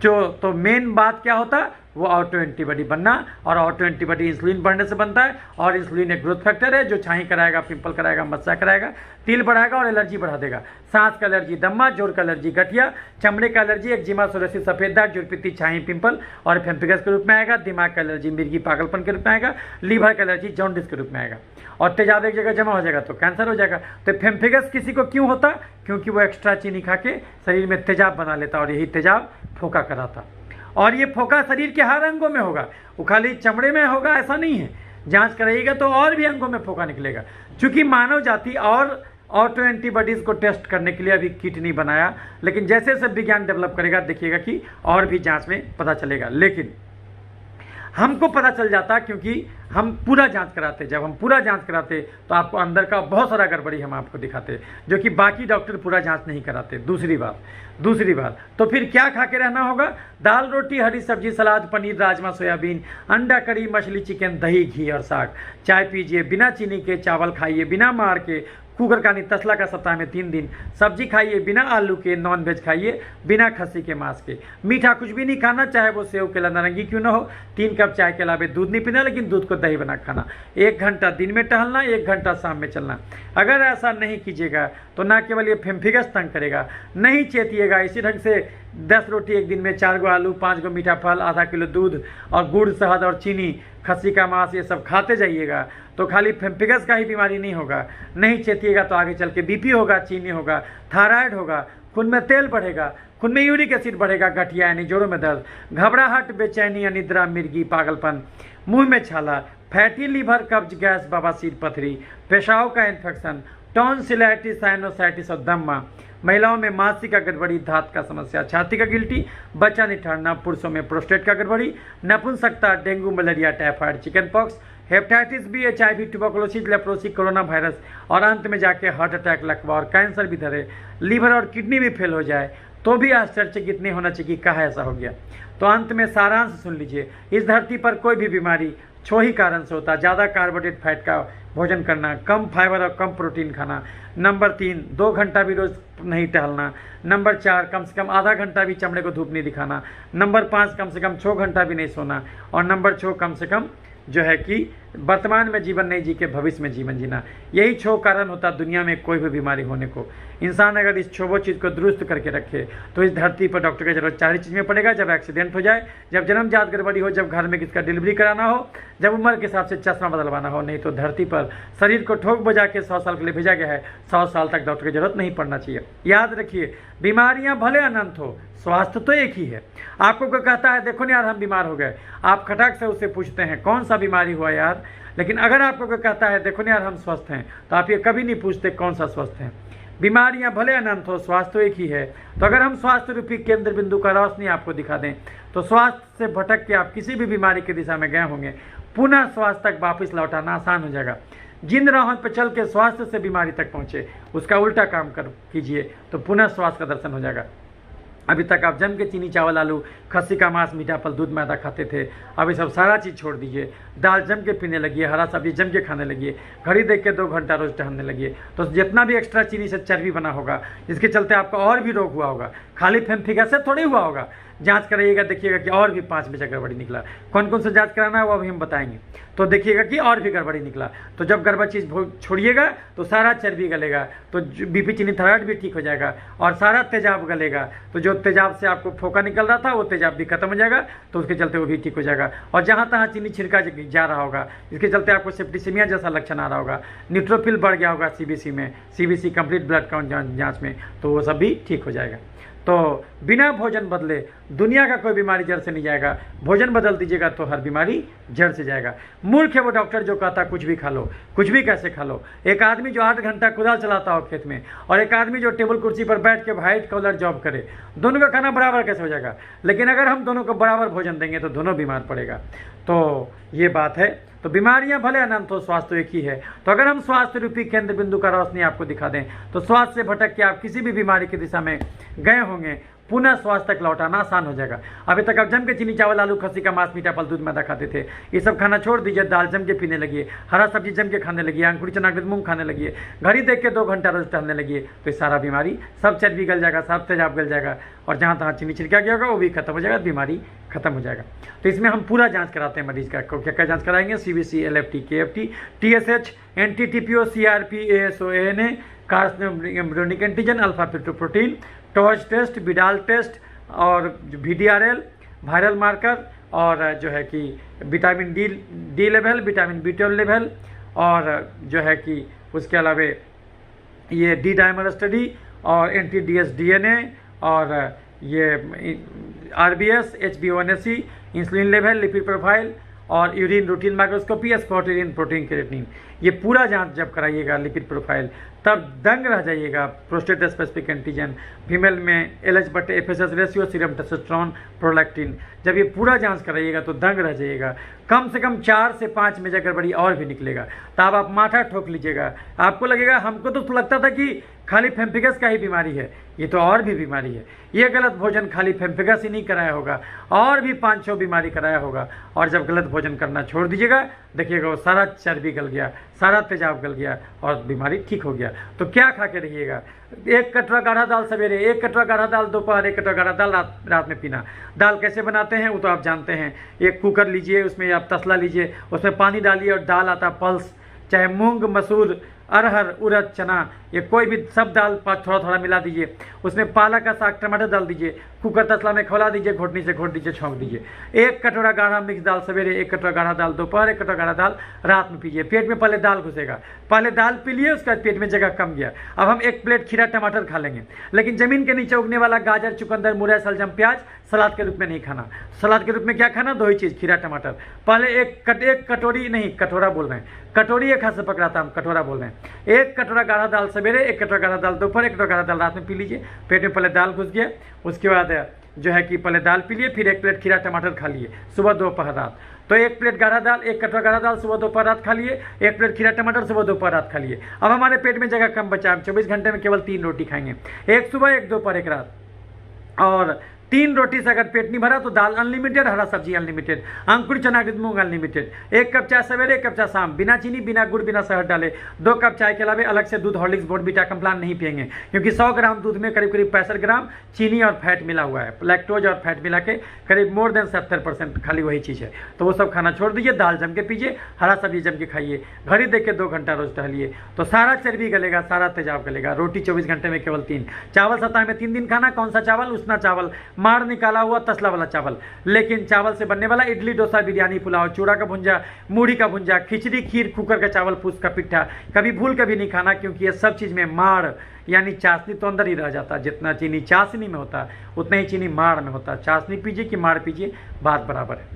जो तो मेन बात क्या होता है, वो ऑटो एंटीबॉडी बनना, और ऑटो एंटीबॉडी इंसुलिन बढ़ने से बनता है, और इंसुलिन एक ग्रोथ फैक्टर है जो छाई कराएगा, पिंपल कराएगा, मस्सा कराएगा, तिल बढ़ाएगा और एलर्जी बढ़ा देगा। सांस का एलर्जी दम्मा, जोड़ का एलर्जी गठिया, चमड़े का एलर्जी एक्जिमा, सोरियासिस, सफेद दाग, जुड़पीती, छाई, पिंपल और फेम्पिगस के रूप में आएगा। दिमाग का एलर्जी मिर्गी, पागलपन के रूप में आएगा। लीवर का एलर्जी जॉन्डिस के रूप में आएगा। और तेजाब एक जगह जमा हो जाएगा तो कैंसर हो जाएगा। तो फेम्पिगस किसी को क्यों होता, क्योंकि वो एक्स्ट्रा चीनी खा के शरीर में तेजाब बना लेता, और यही तेजाब फोका कराता। और ये फोका शरीर के हर अंगों में होगा, वो खाली चमड़े में होगा ऐसा नहीं है, जांच कराइएगा तो और भी अंगों में फोका निकलेगा। क्योंकि मानव जाति और ऑटो एंटीबॉडीज को टेस्ट करने के लिए अभी किट नहीं बनाया, लेकिन जैसे जैसे विज्ञान डेवलप करेगा देखिएगा कि और भी जांच में पता चलेगा। लेकिन हमको पता चल जाता क्योंकि हम पूरा जांच कराते। जब हम पूरा जांच कराते तो आपको अंदर का बहुत सारा गड़बड़ी हम आपको दिखाते, जो कि बाकी डॉक्टर पूरा जांच नहीं कराते। दूसरी बात तो फिर क्या खा के रहना होगा, दाल रोटी, हरी सब्जी, सलाद, पनीर, राजमा, सोयाबीन, अंडा करी, मछली, चिकन, दही, घी और साग। चाय पीजिए बिना चीनी के, चावल खाइए बिना मार के, कुकर का नहीं तसला का सप्ताह में 3 दिन, सब्जी खाइए बिना आलू के, नॉन वेज खाइए बिना खस्सी के मांस के, मीठा कुछ भी नहीं खाना, चाहे वो सेव केला नारंगी क्यों ना हो, 3 कप चाय के अलावा दूध नहीं पीना, लेकिन दूध को दही बना खाना, 1 घंटा दिन में टहलना, 1 घंटा शाम में चलना। अगर ऐसा नहीं कीजिएगा तो ना केवल ये फेम्फिगस तंग करेगा, नहीं चेतिएगा। इसी ढंग से 10 रोटी एक दिन में, 4 गो आलू, 5 गो मीठा फल, आधा किलो दूध और गुड़, शहद और चीनी, खस्सी का मांस, ये सब खाते जाइएगा तो खाली फेम्पिगस का ही बीमारी नहीं होगा। नहीं चेतिएगा तो आगे चल के बीपी होगा, चीनी होगा, थायराइड होगा, खून में तेल बढ़ेगा, खून में यूरिक एसिड बढ़ेगा, गठिया यानी जोड़ों में दर्द, घबराहट, बेचैनी, अनिद्रा, मिर्गी, पागलपन, मुंह में छाला, फैटी लीवर, कब्ज, गैस, बवासीर, पथरी, पेशाब का इन्फेक्शन, टॉन्सिलाइटिस, साइनोसाइटिस और दम्मा। महिलाओं में मासिक का गड़बड़ी, धात का समस्या, छाती का गिल्टी, बच्चा नहीं ठहरना, पुरुषों में प्रोस्टेट का गड़बड़ी, नपुंसकता, dengue, malaria, typhoid, chicken pox, hepatitis B, HIV, tuberculosis, leprosy, corona virus और अंत में जाके हार्ट अटैक, लकवा और कैंसर भी धरे, लीवर और किडनी भी फेल हो जाए तो भी आश्चर्यचकित नहीं होना चाहिए कि कहा ऐसा हो गया। तो अंत में सारांश सुन लीजिए, इस धरती पर कोई भी बीमारी 6 ही कारण से होता है। ज़्यादा कार्बोहाइड्रेट फैट का भोजन करना, कम फाइबर और कम प्रोटीन खाना। नंबर 3, 2 घंटा भी रोज नहीं टहलना। नंबर 4, कम से कम आधा घंटा भी चमड़े को धूप नहीं दिखाना। नंबर 5, कम से कम 6 घंटा भी नहीं सोना। और नंबर 6, कम से कम जो है कि वर्तमान में जीवन नहीं जी के भविष्य में जीवन जीना। यही 6 कारण होता दुनिया में कोई भी बीमारी होने को। इंसान अगर इस 6 चीज़ को दुरुस्त करके रखे तो इस धरती पर डॉक्टर की जरूरत 4 चीज़ में पड़ेगा। जब एक्सीडेंट हो जाए, जब जन्मजात गड़बड़ी हो, जब घर में किसका डिलीवरी कराना हो, जब उम्र के हिसाब से चश्मा बदलवाना हो। नहीं तो धरती पर शरीर को ठोक बजा के 100 साल के लिए भेजा गया है, 100 साल तक डॉक्टर की जरूरत नहीं पड़ना चाहिए। याद रखिए, बीमारियां भले अनंत हो, स्वास्थ्य तो एक ही है। आपको कोई कहता है देखो ना यार हम बीमार हो गए, आप खटाक से उससे पूछते हैं कौन सा बीमारी हुआ यार। लेकिन अगर आपको कोई कहता है देखो ना यार हम स्वस्थ हैं, तो आप ये कभी नहीं पूछते कौन सा स्वस्थ हैं। बीमारियां भले अनंत हो, स्वास्थ्य तो एक ही है। तो अगर हम स्वास्थ्य रूपी केंद्र बिंदु का रोशनी आपको दिखा दें तो स्वास्थ्य से भटक के आप किसी भी बीमारी की दिशा में गए होंगे, पुनः स्वास्थ्य तक वापस लौटाना आसान हो जाएगा। जिन राहों पर चल के स्वास्थ्य से बीमारी तक पहुंचे उसका उल्टा काम कीजिए तो पुनः स्वास्थ्य का दर्शन हो जाएगा। अभी तक आप जम के चीनी, चावल, आलू, खस्सी का मांस, मीठा फल, दूध, मैदा खाते थे, अभी सब सारा चीज़ छोड़ दीजिए। दाल जम के पीने लगिए, हरा सब्जी जम के खाने लगिए, घड़ी देख के 2 घंटा रोज टहलने लगिए। तो जितना भी एक्स्ट्रा चीनी से चर्बी बना होगा, जिसके चलते आपको और भी रोग हुआ होगा, खाली फेम्फिगस से थोड़ी हुआ होगा। जांच कराइएगा, देखिएगा कि और भी 5 में से गड़बड़ी निकला। कौन कौन सा जांच कराना है वो अभी हम बताएंगे। तो देखिएगा कि और भी गड़बड़ी निकला। तो जब गड़बड़ चीज़ छोड़िएगा तो सारा चर्बी गलेगा, तो बीपी, चीनी, थायराइड भी ठीक हो जाएगा और सारा तेजाब गलेगा। तो जो तेजाब से आपको फोका निकल रहा था वो तेजाब भी खत्म हो जाएगा, तो उसके चलते वो भी ठीक हो जाएगा। और जहाँ तहाँ चीनी छिड़का जा रहा होगा, इसके चलते आपको सेप्टिसीमिया जैसा लक्षण आ रहा होगा, न्यूट्रोफिल बढ़ गया होगा सीबीसी कंप्लीट ब्लड काउंट जाँच में, तो वो सब भी ठीक हो जाएगा। तो बिना भोजन बदले दुनिया का कोई बीमारी जड़ से नहीं जाएगा। भोजन बदल दीजिएगा तो हर बीमारी जड़ से जाएगा। मूर्ख है वो डॉक्टर जो कहता कुछ भी खा लो, कुछ भी कैसे खा लो। एक आदमी जो 8 घंटा कुदाल चलाता हो खेत में, और एक आदमी जो टेबल कुर्सी पर बैठ के व्हाइट कॉलर जॉब करे, दोनों का खाना बराबर कैसे हो जाएगा। लेकिन अगर हम दोनों को बराबर भोजन देंगे तो दोनों बीमार पड़ेगा। तो ये बात है। तो बीमारियां भले अनंत हो, स्वास्थ्य एक ही है। तो अगर हम स्वास्थ्य रूपी केंद्र बिंदु का रोशनी आपको दिखा दें तो स्वास्थ्य से भटक के आप किसी भी बीमारी की दिशा में गए होंगे, पुनः स्वास्थ्य तक लौटाना आसान हो जाएगा। अभी तक आप जम के चीनी चावल आलू खस्सी का मांस मीठा फल दूध मैदा खाते थे, ये सब खाना छोड़ दीजिए, दाल जम के पीने लगिए, हरा सब्जी जम के खाने लगिए, अंकुरी चना मूंग खाने लगिए, घड़ी देख के 2 घंटा रोज टहलने लगिए, तो ये सारा बीमारी सब चर्बी गल जाएगा, सब तेजाब गल जाएगा और जहाँ तहाँ चीनी छिड़का गया होगा वो भी खत्म हो जाएगा, बीमारी खत्म हो जाएगा। तो इसमें हम पूरा जांच कराते हैं मरीज का। क्या क्या जांच कराएंगे? CBC, LFT, KFT, TSH, NT-TPO, CRP, ASO, ANA, carcinogenic antigen, alpha fetoprotein, torch test, Widal test और VDRL, वायरल मार्कर और जो है कि vitamin D level, vitamin B12 level और जो है कि उसके अलावा ये डी डायमर स्टडी और NT-DS DNA और ये RBS, HbA1c, insulin level, lipid profile और urine routine microscopy, spot urine, protein creatinine, ये पूरा जांच जब कराइएगा लिपिड प्रोफाइल तब दंग रह जाइएगा। प्रोस्टेट स्पेसिफिक एंटीजन, फीमेल में LH/FSH ratio, serum testosterone, prolactin, जब ये पूरा जांच कराइएगा तो दंग रह जाइएगा। कम से कम 4 से 5 में गड़बड़ी और भी निकलेगा तब आप माथा ठोक लीजिएगा। आपको लगेगा हमको तो लगता था कि खाली फेम्फिगस का ही बीमारी है, ये तो और भी बीमारी है। ये गलत भोजन खाली फेम्फिगस ही नहीं कराया होगा, और भी 5-6 बीमारी कराया होगा। और जब गलत भोजन करना छोड़ दीजिएगा देखिएगा वो सारा चर्बी गल गया, सारा तेजाब गल गया और बीमारी ठीक हो गया। तो क्या खा के रहिएगा? 1 कटोरा गाढ़ा दाल सवेरे, 1 कटोरा गाढ़ा दाल दोपहर, 1 कटोरा गाढ़ा दाल रात में पीना। दाल कैसे बनाते हैं वो तो आप जानते हैं। एक कुकर लीजिए, उसमें आप तसला लीजिए, उसमें पानी डालिए और दाल आता पल्स, चाहे मूंग, मसूर, अरहर, उड़द, चना, ये कोई भी सब दाल थोड़ा थोड़ा मिला दीजिए। उसमें पालक का साग, टमाटर डाल दीजिए, कुकर तसला में खौला दीजिए, घोटनी से घोट दीजिए, छौंक दीजिए। 1 कटोरा गाढ़ा मिक्स दाल सवेरे, 1 कटोरा गाढ़ा दाल दोपहर, 1 कटोरा गाढ़ा दाल रात में पीजिए। पेट में पहले दाल घुसेगा, पहले दाल पी लिए, उसके बाद पेट में जगह कम गया। अब हम 1 प्लेट खीरा टमाटर खा लेंगे, लेकिन जमीन के नीचे उगने वाला गाजर, चुकंदर, मुरई, सलजम, प्याज सलाद के रूप में नहीं खाना। सलाद के रूप में क्या खाना? 2 ही चीज़, खीरा टमाटर। पहले एक कटोरी नहीं, कटोरा बोल रहे हैं, कटोरी एक हाथ से पकड़ा था, हम कटोरा बोल रहे हैं। 1 कटोरा गाढ़ा दाल सवेरे, 1 कटोरा गाढ़ा दाल दोपहर, 1 कटोरा गाढ़ा दाल रात में पी लीजिए। पेट में पहले दाल घुस गया, उसके बाद जो है कि पहले दाल पी लिए, फिर 1 प्लेट खीरा टमाटर खा लिए सुबह दोपहर रात। तो 1 प्लेट गाढ़ा दाल, 1 कटोरा गाढ़ा दाल सुबह दोपहर रात खा लिए, 1 प्लेट खीरा टमाटर सुबह दोपहर रात खा लिए। अब हमारे पेट में जगह कम बचा, हम 24 घंटे में केवल 3 रोटी खाएंगे, 1 सुबह, 1 दोपहर, 1 रात। और 3 रोटी से अगर पेट नहीं भरा तो दाल अनलिमिटेड, हरा सब्जी अनलिमिटेड, अंकुर चना मूंग अनलिमिटेड। 1 कप चाय सवेरे, 1 कप चाय शाम, बिना चीनी, बिना गुड़, बिना शहद डाले। 2 कप चाय के अलावा अलग से दूध, हॉर्लिक्स, बॉर्नवीटा, कॉम्प्लान नहीं पिएंगे, क्योंकि 100 ग्राम दूध में करीब 65 ग्राम चीनी और फैट मिला हुआ है। लैक्टोज और फैट मिला के करीब मोर देन 70% खाली वही चीज़ है। तो वो सब खाना छोड़ दीजिए, दाल जम के पीजिए, हरा सब्जी जम के खाइए, घड़ी देख के 2 घंटा रोज टहलिए, तो सारा चर्बी गलेगा, सारा तेजाब गलेगा। रोटी 24 घंटे में केवल 3, चावल सप्ताह में 3 दिन खाना। कौन सा चावल? उसना चावल, माड़ निकाला हुआ तसला वाला चावल। लेकिन चावल से बनने वाला इडली, डोसा, बिरयानी, पुलाव, चूड़ा का भुंजा, मूढ़ी का भुंजा, खिचड़ी, खीर, कुकर का चावल, फूस का पिट्ठा कभी भूल कभी नहीं खाना, क्योंकि ये सब चीज़ में माड़ यानी चाशनी तो अंदर ही रह जाता। जितना चीनी चाशनी में होता उतना ही चीनी माड़ में होता। चाशनी पीजिए कि माड़ पीजिए, बात बराबर है।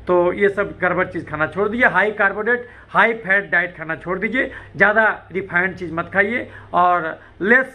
तो ये सब गड़बड़ चीज़ खाना छोड़ दीजिए। High carbohydrate, high fat diet खाना छोड़ दीजिए। ज़्यादा रिफाइंड चीज़ मत खाइए और लेस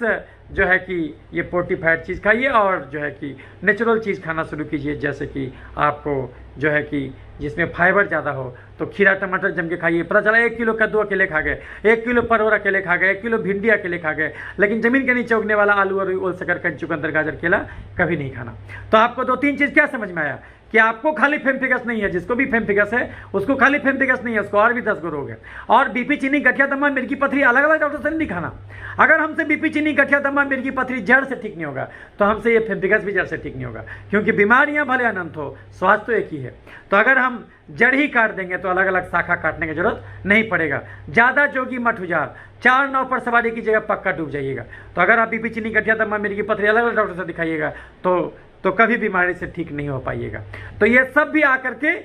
जो है कि ये फोर्टिफाइड चीज़ खाइए और जो है कि नेचुरल चीज़ खाना शुरू कीजिए, जैसे कि आपको जो है कि जिसमें फाइबर ज़्यादा हो। तो खीरा टमाटर जम के खाइए। पता चला 1 किलो कद्दू अकेले खा गए, 1 किलो परवल अकेले खा गए, 1 किलो भिंडी अकेले खा गए, लेकिन जमीन के नीचे उगने वाला आलू और ओल शकरकंद, चुकंदर, गाजर, केला कभी नहीं खाना। तो आपको 2-3 चीज़ क्या समझ में आया कि आपको खाली फेम्फिगस नहीं है, जिसको भी फेम्फिगस है उसको खाली फेम्फिगस नहीं है, उसको और भी 10 गो रोग है। और बीपी, चीनी, गठिया, दमा, मिर्गी, पथरी अलग अलग डॉक्टर से नहीं खाना। अगर हमसे बीपी, चीनी, गठिया, दमा, मिर्गी, पथरी जड़ से ठीक नहीं होगा तो हमसे ये फेम्फिगस भी जड़ से ठीक नहीं होगा, क्योंकि बीमारियां भले अनंत हो, स्वास्थ्य तो एक ही है। तो अगर हम जड़ ही काट देंगे तो अलग अलग शाखा काटने की जरूरत नहीं पड़ेगा। ज़्यादा जोगी मठ उजार, 4 नाव पर सवारी की जगह पक्का डूब जाइएगा। तो अगर आप बीपी, चीनी, गठिया, दमा, मिर्गी, पथरी अलग अलग डॉक्टर से दिखाइएगा तो कभी बीमारी से ठीक नहीं हो पाइएगा। तो ये सब भी आकर के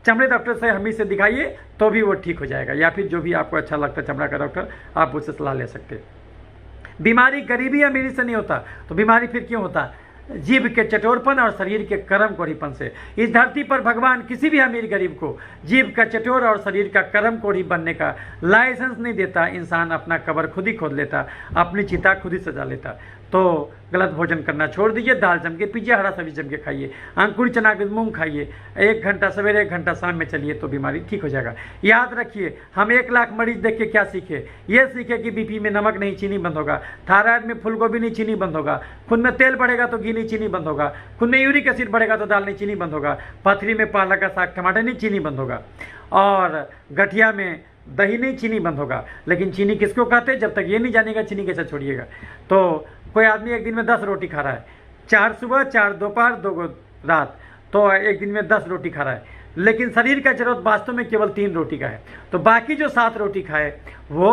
चमड़े डॉक्टर से हम ही से दिखाइए तो भी वो ठीक हो जाएगा, या फिर जो भी आपको अच्छा लगता है चमड़ा का डॉक्टर, आप उससे सलाह ले सकते हैं। बीमारी गरीबी अमीरी से नहीं होता, तो बीमारी फिर क्यों होता? जीभ के चटोरपन और शरीर के कर्म कोढ़ीपन से। इस धरती पर भगवान किसी भी अमीर गरीब को जीभ का चटोर और शरीर का कर्म कोढ़ी बनने का लाइसेंस नहीं देता। इंसान अपना कब्र खुद ही खोद लेता, अपनी चिता खुद ही सजा लेता। तो गलत भोजन करना छोड़ दीजिए, दाल जम के पीजिए, हरा सब्जी जम के खाइए, अंकुरी चना के मूंग खाइए, 1 घंटा सवेरे 1 घंटा शाम में चलिए तो बीमारी ठीक हो जाएगा। याद रखिए, हम 1 लाख मरीज देख के क्या सीखे, ये सीखे कि बीपी में नमक नहीं चीनी बंद होगा, थायराइड में फूलगोभी नहीं चीनी बंद होगा, खून में तेल बढ़ेगा तो घी नहीं चीनी बंद होगा, खून में यूरिक एसिड बढ़ेगा तो दाल नहीं चीनी बंद होगा, पथरी में पालक का साग टमाटर नहीं चीनी बंद होगा, और गठिया में दही नहीं चीनी बंद होगा। लेकिन चीनी किसको कहते हैं? जब तक ये नहीं जानेगा चीनी कैसे छोड़िएगा। तो कोई आदमी एक दिन में 10 रोटी खा रहा है, 4 सुबह 4 दोपहर 2 रात, तो एक दिन में 10 रोटी खा रहा है, लेकिन शरीर का जरूरत वास्तव में केवल 3 रोटी का है। तो बाकी जो 7 रोटी खाए वो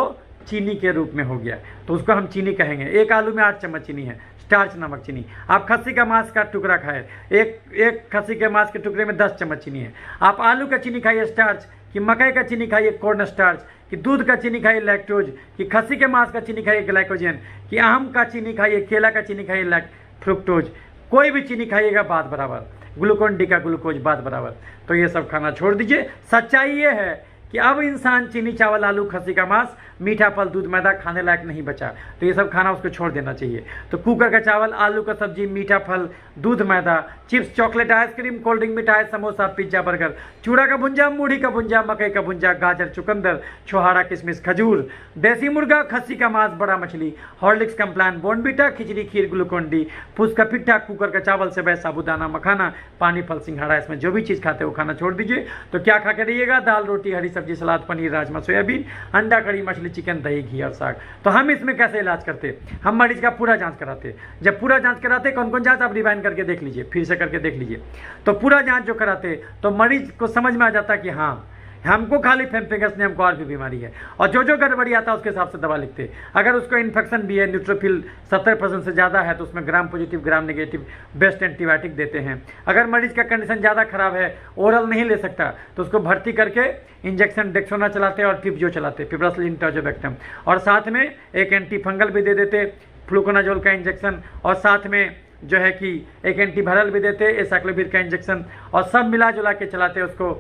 चीनी के रूप में हो गया, तो उसको हम चीनी कहेंगे। 1 आलू में 8 चम्मच चीनी है, स्टार्च नमक चीनी। आप खस्सी का मांस का टुकड़ा खाए, एक खस्सी के मांस के टुकड़े में 10 चम्मच चीनी है। आप आलू का चीनी खाइए स्टार्च, कि मकई का चीनी खाइए कॉर्न स्टार्च, कि दूध का चीनी खाइए लैक्टोज, कि खस्सी के मांस का चीनी खाइए ग्लाइकोजन, कि आम का चीनी खाइए, केला का चीनी खाइए फ्रुक्टोज। कोई भी चीनी खाइएगा बात बराबर, ग्लूकोन डी का ग्लूकोज बात बराबर। तो ये सब खाना छोड़ दीजिए। सच्चाई ये है कि अब इंसान चीनी चावल आलू खस्सी का मांस मीठा फल दूध मैदा खाने लायक नहीं बचा, तो ये सब खाना उसको छोड़ देना चाहिए। तो कुकर का चावल आलू का सब्जी मीठा फल दूध मैदा chips chocolate ice cream cold drink मिठाई समोसा पिज्जा बर्गर चूड़ा का भुंजा मूढ़ी का भुंजा मकई का भुंजा गाजर चुकंदर छोहाड़ा किशमिश खजूर देसी मुर्गा खस्सी का मांस बड़ा मछली हॉर्लिक्स कम्प्लान बोनबीटा खिचड़ी खीर ग्लूकोन डी फूस का पिट्ठा कुकर का चावल से साबुदाना मखाना पानी फल सिंघाड़ा, इसमें जो भी चीज़ खाते हैं वो खाना छोड़ दीजिए। तो क्या खा के रहिएगा? दाल रोटी हरी सब्जी सलाद पनीर राजमा सोयाबीन अंडा कड़ी मछली चिकन दही घी और साग। तो हम इसमें कैसे इलाज करते? हम मरीज का पूरा जांच कराते। जब पूरा जांच कराते, कौन कौन जांच आप रिवाइंड करके देख लीजिए, फिर से करके देख लीजिए। तो पूरा जांच जो कराते तो मरीज को समझ में आ जाता कि हाँ हमको खाली फेम्पेगस नहीं, हमको और भी बीमारी है, और जो जो गड़बड़ी आता है उसके हिसाब से दवा लिखते। अगर उसको इन्फेक्शन भी है, न्यूट्रोफिल 70% से ज़्यादा है, तो उसमें gram positive gram negative best antibiotic देते हैं। अगर मरीज का कंडीशन ज़्यादा खराब है, ओरल नहीं ले सकता, तो उसको भर्ती करके इंजेक्शन डेक्सोना चलाते और फिब्जियो चलाते, फिब्रासिलिन टर्जोबैक्टम, और साथ में एक एंटी फंगल भी दे देते फ्लूकोनाजोल का इंजेक्शन, और साथ में जो है कि एक एंटीवायरल भी देते एसाइक्लोविर का इंजेक्शन, और सब मिला जुला के चलाते उसको।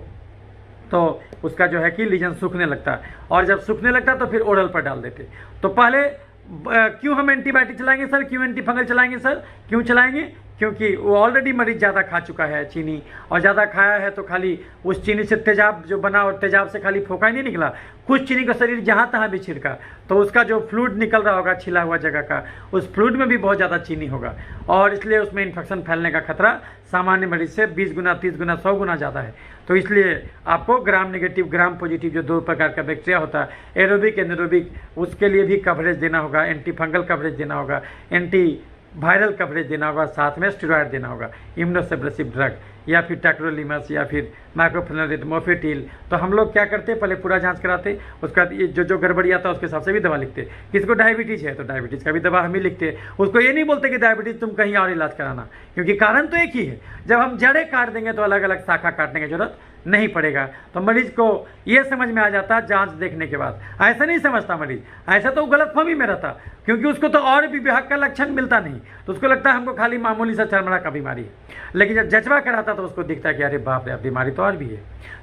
तो उसका जो है कि लीजन सूखने लगता, और जब सूखने लगता तो फिर ओरल पर डाल देते। तो पहले क्यों हम एंटीबायोटिक चलाएंगे सर, क्यों एंटी फंगल चलाएंगे सर, क्यों चलाएंगे? क्योंकि वो ऑलरेडी मरीज ज़्यादा खा चुका है चीनी, और ज़्यादा खाया है तो खाली उस चीनी से तेजाब जो बना, और तेजाब से खाली फोका ही नहीं निकला, कुछ चीनी का शरीर जहाँ तहाँ भी छिड़का, तो उसका जो फ्लूइड निकल रहा होगा छिला हुआ जगह का, उस फ्लूइड में भी बहुत ज़्यादा चीनी होगा, और इसलिए उसमें इन्फेक्शन फैलने का खतरा सामान्य मरीज से 20 गुना 30 गुना 100 गुना ज़्यादा है। तो इसलिए आपको ग्राम नेगेटिव ग्राम पॉजिटिव जो 2 प्रकार का बैक्टीरिया होता है एरोबिक एनेरोबिक, उसके लिए भी कवरेज देना होगा, एंटी फंगल कवरेज देना होगा, एंटी वायरल कवरेज देना होगा, साथ में स्टेरॉयड देना होगा, इम्यूनोसप्रेसिव ड्रग या फिर टैक्रोलिमस या फिर माइक्रोफेनोलिड मोफेटिल। तो हम लोग क्या करते, पहले पूरा जांच कराते, उसका ये जो जो गड़बड़ी आता है उसके हिसाब से भी दवा लिखते। किसको डायबिटीज़ है तो डायबिटीज़ का भी दवा हम ही लिखते। उसको ये नहीं बोलते कि डायबिटीज़ तुम कहीं और इलाज कराना, क्योंकि कारण तो एक ही है। जब हम जड़ें काट देंगे तो अलग अलग शाखा काटने की जरूरत नहीं पड़ेगा। तो मरीज को ये समझ में आ जाता जांच देखने के बाद। ऐसा नहीं समझता मरीज, ऐसा तो गलतफहमी में रहता, क्योंकि उसको तो और भी विभाग का लक्षण मिलता नहीं, तो उसको लगता है हमको खाली मामूली सा चरमरा का बीमारी है। लेकिन जब जचवा कराता तो उसको दिखता है कि अरे बाप रे बीमारी तो और भी है।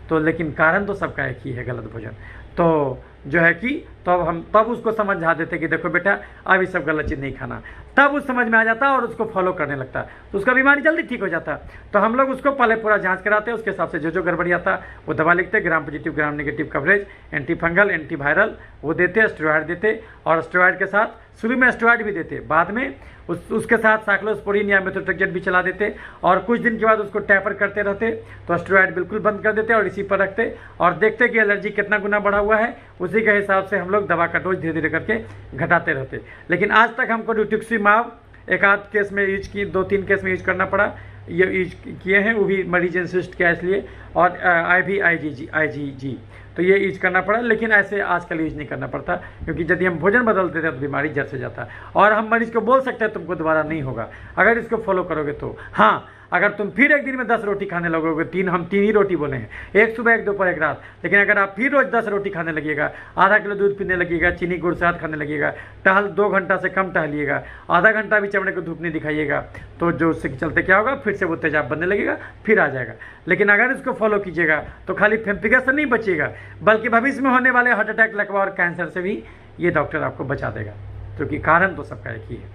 तो लेकिन कारण तो सबका एक ही है, गलत भोजन। तो जो है कि तब उसको समझा देते कि देखो बेटा अब ये सब गलत चीज़ नहीं खाना, तब उस समझ में आ जाता और उसको फॉलो करने लगता, तो उसका बीमारी जल्दी ठीक हो जाता। तो हम लोग उसको पहले पूरा जांच कराते, उसके हिसाब से जो जो गड़बड़ी आता वो दवा लिखते, gram positive gram negative coverage, anti fungal anti viral वो देते, स्टेरॉयड देते, और स्टेरॉयड के साथ शुरू में स्टेरॉयड भी देते, बाद में उसके साथ साइक्लोस्पोरिन या मेथोट्रेक्सेट भी चला देते, और कुछ दिन के बाद उसको टैपर करते रहते, तो स्टेरॉयड बिल्कुल बंद कर देते और इसी पर रखते, और देखते कि एलर्जी कितना गुना बढ़ा हुआ है, उसी के हिसाब से हम लोग दवा का डोज धीरे धीरे करके घटाते रहते। लेकिन आज तक हमको रिटुक्सीमाब एक आध केस में यूज की, 2-3 केस में यूज करना पड़ा, ये यूज किए हैं, वो भी मरीज इंसिस्ट किया इसलिए, और IVIG तो ये यूज करना पड़ा। लेकिन ऐसे आजकल यूज नहीं करना पड़ता, क्योंकि यदि हम भोजन बदलते थे तो बीमारी जड़ से जाता है, और हम मरीज को बोल सकते हैं तुमको दोबारा नहीं होगा अगर इसको फॉलो करोगे तो। हाँ, अगर तुम फिर एक दिन में 10 रोटी खाने लगोगे, हम 3 ही रोटी बोले हैं, एक सुबह एक दोपहर एक रात, लेकिन अगर आप फिर रोज 10 रोटी खाने लगिएगा, आधा किलो दूध पीने लगिएगा, चीनी गुड़ साथ खाने लगिएगा, 2 घंटा से कम टहलिएगा, आधा घंटा भी चमड़े को धूप नहीं दिखाइएगा, तो जो उसके चलते क्या होगा, फिर से वो तेजाब बनने लगेगा, फिर आ जाएगा। लेकिन अगर इसको फॉलो कीजिएगा तो खाली फेम्पिगस से नहीं बचिएगा, बल्कि भविष्य में होने वाले हार्ट अटैक लकवा और कैंसर से भी ये डॉक्टर आपको बचा देगा, क्योंकि कारण तो सबका एक ही है।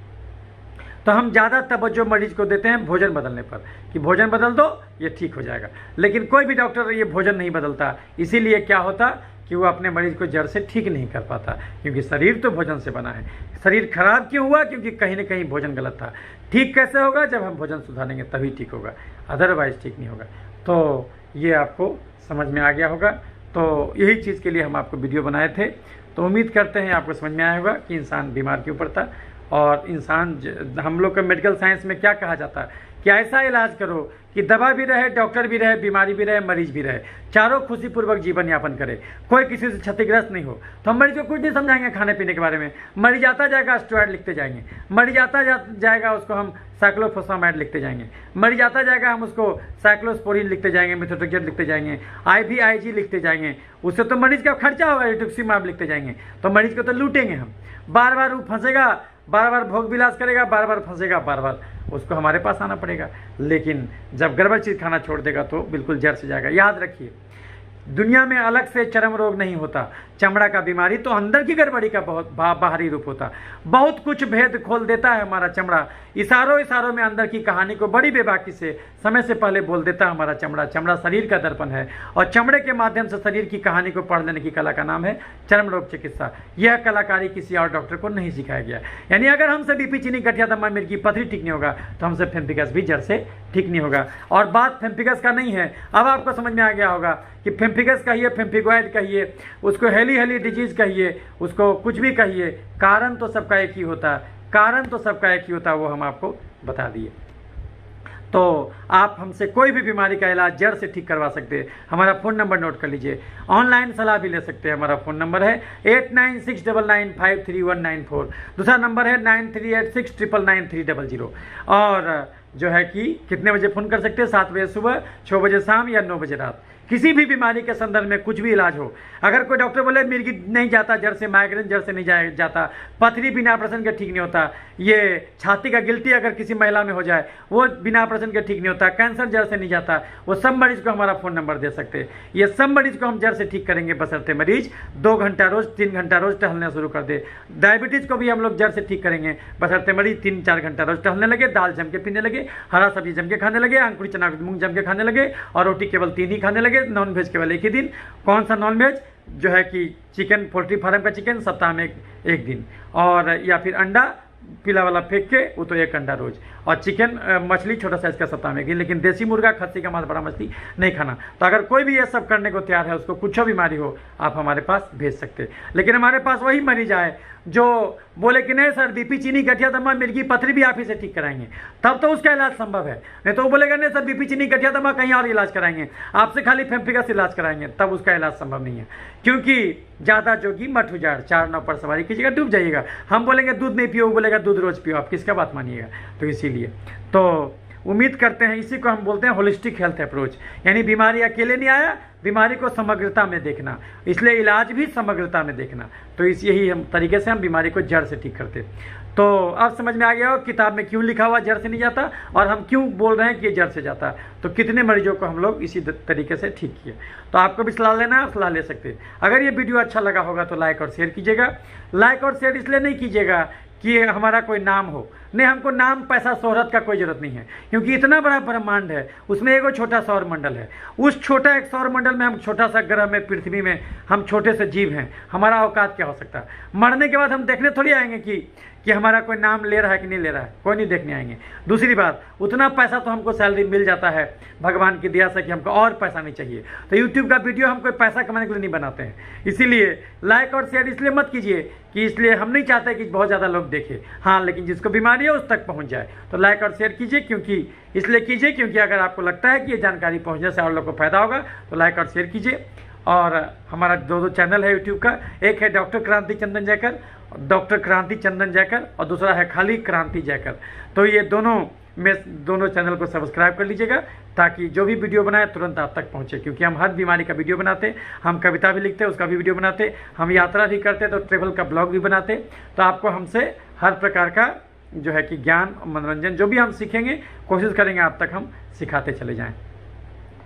तो हम ज़्यादा तवज्जो मरीज को देते हैं भोजन बदलने पर, कि भोजन बदल दो ये ठीक हो जाएगा। लेकिन कोई भी डॉक्टर ये भोजन नहीं बदलता, इसीलिए क्या होता कि वो अपने मरीज को जड़ से ठीक नहीं कर पाता, क्योंकि शरीर तो भोजन से बना है। शरीर खराब क्यों हुआ? क्योंकि कहीं ना कहीं भोजन गलत था। ठीक कैसे होगा? जब हम भोजन सुधारेंगे तभी ठीक होगा, अदरवाइज ठीक नहीं होगा। तो ये आपको समझ में आ गया होगा। तो यही चीज़ के लिए हम आपको वीडियो बनाए थे। तो उम्मीद करते हैं आपको समझ में आया होगा कि इंसान बीमार क्यों पड़ता, और इंसान हम लोग का मेडिकल साइंस में क्या कहा जाता है कि ऐसा इलाज करो कि दवा भी रहे, डॉक्टर भी रहे, बीमारी भी रहे, मरीज भी रहे, चारों खुशीपूर्वक जीवन यापन करे, कोई किसी से क्षतिग्रस्त नहीं हो। तो हम मरीज को कुछ नहीं समझाएंगे खाने पीने के बारे में। मरीज आता जाएगा स्टेरॉइड लिखते जाएंगे, मरीज आता जाएगा उसको हम साइक्लोफोस्फामाइड लिखते जाएंगे, मरीज आता जाएगा हम उसको साइक्लोस्पोरिन लिखते जाएंगे, मेथोट्रेक्सेट लिखते जाएंगे, IVIG लिखते जाएंगे। उससे तो मरीज का खर्चा होगा, रिटुक्सीमाब लिखते जाएंगे। तो मरीज को तो लूटेंगे हम, बार बार वो फंसेगा, बार बार भोग विलास करेगा, बार बार फंसेगा, बार बार उसको हमारे पास आना पड़ेगा। लेकिन जब गड़बड़ चीज़ खाना छोड़ देगा तो बिल्कुल जड़ से जाएगा। याद रखिए, दुनिया में अलग से चर्म रोग नहीं होता, चमड़ा का बीमारी तो अंदर की गड़बड़ी का बहुत बाहरी रूप होता। बहुत कुछ भेद खोल देता है हमारा चमड़ा, इशारों इशारों में अंदर की कहानी को बड़ी बेबाकी से समय से पहले बोल देता है हमारा चमड़ा। चमड़ा शरीर का दर्पण है, और चमड़े के माध्यम से शरीर की कहानी को पढ़ लेने की कला का नाम है चर्म रोग चिकित्सा। यह कलाकारी किसी और डॉक्टर को नहीं सिखाया गया। यानी अगर हमसे बीपी, चीनी, गठिया, दमा, मिर्गी, पथरी ठीक नहीं होगा तो हमसे फेम्पिकस भी जड़ से ठीक नहीं होगा। और बात फेम्पिकस का नहीं है, अब आपको समझ में आ गया होगा कि फेम्पिकस कहिए, फेम्पिक्वाइड कहिए, उसको हेली डिजीज कहिए, उसको कुछ भी कहिए, कारण तो सबका एक ही होता है, कारण तो सबका एक ही होता है, वो हम आपको बता दिए। तो आप हमसे कोई भी बीमारी का इलाज जड़ से ठीक करवा सकते हैं। हमारा फ़ोन नंबर नोट कर लीजिए, ऑनलाइन सलाह भी ले सकते हैं। हमारा फ़ोन नंबर है 8969953194। दूसरा नंबर है 9386999300। और जो है कि कितने बजे फ़ोन कर सकते हैं? 7 बजे सुबह, 6 बजे शाम या 9 बजे रात। किसी भी बीमारी के संदर्भ में कुछ भी इलाज हो। अगर कोई डॉक्टर बोले मिर्गी नहीं जाता जड़ से, माइग्रेन जड़ से नहीं जाता, पथरी बिना ऑपरेशन के ठीक नहीं होता, ये छाती का गिल्टी अगर किसी महिला में हो जाए वो बिना ऑपरेशन के ठीक नहीं होता, कैंसर जड़ से नहीं जाता, वो सब मरीज को हमारा फ़ोन नंबर दे सकते हैं। ये सब मरीज को हम जड़ से ठीक करेंगे, बशर्ते मरीज 2 घंटा रोज, 3 घंटा रोज टहलना शुरू कर दे। डायबिटीज़ को भी हम लोग जड़ से ठीक करेंगे, बशर्ते मरीज 3-4 घंटा रोज टहलने लगे, दाल जम के पीने लगे, हरा सब्जी जम के खाने लगे, अंकुरी चना मूंग जम के खाने लगे, और रोटी केवल 3 ही खाने लगे, नॉन वेज केवल 1 ही दिन। कौन सा नॉन वेज? जो है कि चिकन, पोल्ट्री फार्म का चिकन सप्ताह में एक दिन, और या फिर अंडा पीला वाला फेंक के, वो तो 1 अंडा रोज, और चिकन मछली छोटा साइज का सप्ताह में एक दिन। लेकिन देसी मुर्गा, खस्सी का मांस, बड़ा मछली नहीं खाना। तो अगर कोई भी ये सब करने को तैयार है, उसको कुछ बीमारी हो, आप हमारे पास भेज सकते हैं। लेकिन हमारे पास वही मरीज आए जो बोले कि नहीं सर बीपी, चीनी, गठिया, दमा, मिर्गी, पथरी भी आप ही से ठीक कराएंगे, तब तो उसका इलाज संभव है। नहीं तो वो बोलेगा नहीं सर बीपी, चीनी, गठिया, दमा कहीं और इलाज कराएंगे, आपसे खाली फेम्पिकस इलाज कराएंगे, तब उसका इलाज संभव नहीं है। क्योंकि ज़्यादा जोगी मठ उजाड़, 4 नाव पर सवारी कीजिएगा डूब जाइएगा। हम बोलेंगे दूध नहीं पियो, वो बोलेगा दूध रोज पियो, आप किसका बात मानिएगा? तो इसीलिए तो उम्मीद करते हैं, इसी को हम बोलते हैं होलिस्टिक हेल्थ अप्रोच। यानी बीमारी अकेले नहीं आया, बीमारी को समग्रता में देखना, इसलिए इलाज भी समग्रता में देखना। तो इस यही हम तरीके से हम बीमारी को जड़ से ठीक करते। तो अब समझ में आ गया हो किताब में क्यों लिखा हुआ जड़ से नहीं जाता, और हम क्यों बोल रहे हैं कि ये जड़ से जाता। तो कितने मरीजों को हम लोग इसी तरीके से ठीक किए। तो आपको भी सलाह लेना है, सलाह ले सकते हैं। अगर ये वीडियो अच्छा लगा होगा तो लाइक और शेयर कीजिएगा। लाइक और शेयर इसलिए नहीं कीजिएगा कि हमारा कोई नाम हो, नहीं, हमको नाम, पैसा, शोहरत का कोई जरूरत नहीं है, क्योंकि इतना बड़ा ब्रह्मांड है, उसमें एगो छोटा सौर मंडल है। उस छोटा एक सौर मंडल में हम छोटा सा ग्रह में, पृथ्वी में हम छोटे से जीव हैं। हमारा औकात क्या हो सकता है? मरने के बाद हम देखने थोड़ी आएंगे कि हमारा कोई नाम ले रहा है कि नहीं ले रहा है, कोई नहीं देखने आएंगे। दूसरी बात, उतना पैसा तो हमको सैलरी मिल जाता है भगवान की दया से कि हमको और पैसा नहीं चाहिए। तो यूट्यूब का वीडियो हम कोई पैसा कमाने के लिए नहीं बनाते हैं। इसीलिए लाइक और शेयर इसलिए मत कीजिए कि इसलिए हम नहीं चाहते कि बहुत ज़्यादा लोग देखें, हाँ, लेकिन जिसको बीमारी है उस तक पहुँच जाए। तो लाइक और शेयर कीजिए, क्योंकि इसलिए कीजिए क्योंकि अगर आपको लगता है कि ये जानकारी पहुँचने से और लोग को फायदा होगा तो लाइक और शेयर कीजिए। और हमारा 2 चैनल है यूट्यूब का, एक है डॉक्टर क्रांति चंदन जयकर, डॉक्टर क्रांति चंदन जयकर, और दूसरा है खाली क्रांति जयकर। तो ये दोनों चैनल को सब्सक्राइब कर लीजिएगा, ताकि जो भी वीडियो बनाए तुरंत आप तक पहुंचे। क्योंकि हम हर बीमारी का वीडियो बनाते, हम कविता भी लिखते, उसका भी वीडियो बनाते, हम यात्रा भी करते, तो ट्रेवल का ब्लॉग भी बनाते। तो आपको हमसे हर प्रकार का जो है कि ज्ञान, मनोरंजन, जो भी हम सीखेंगे कोशिश करेंगे आप तक हम सिखाते चले जाएँ।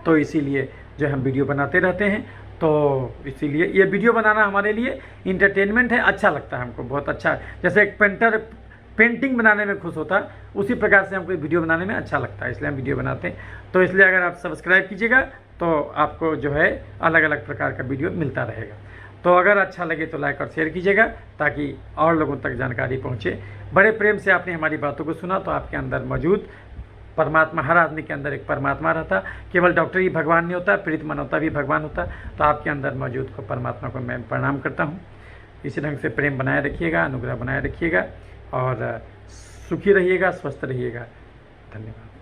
तो इसीलिए जो हम वीडियो बनाते रहते हैं। तो इसीलिए ये वीडियो बनाना हमारे लिए इंटरटेनमेंट है, अच्छा लगता है हमको, बहुत अच्छा। जैसे एक पेंटर पेंटिंग बनाने में खुश होता, उसी प्रकार से हमको वीडियो बनाने में अच्छा लगता है, इसलिए हम वीडियो बनाते हैं। तो इसलिए अगर आप सब्सक्राइब कीजिएगा तो आपको जो है अलग अलग प्रकार का वीडियो मिलता रहेगा। तो अगर अच्छा लगे तो लाइक और शेयर कीजिएगा ताकि और लोगों तक जानकारी पहुँचे। बड़े प्रेम से आपने हमारी बातों को सुना तो आपके अंदर मौजूद परमात्मा, हर आदमी के अंदर एक परमात्मा रहता, केवल डॉक्टर ही भगवान नहीं होता, पीड़ित मानवता भी भगवान होता। तो आपके अंदर मौजूद को परमात्मा को मैं प्रणाम करता हूँ। इसी ढंग से प्रेम बनाए रखिएगा, अनुग्रह बनाए रखिएगा और सुखी रहिएगा, स्वस्थ रहिएगा। धन्यवाद।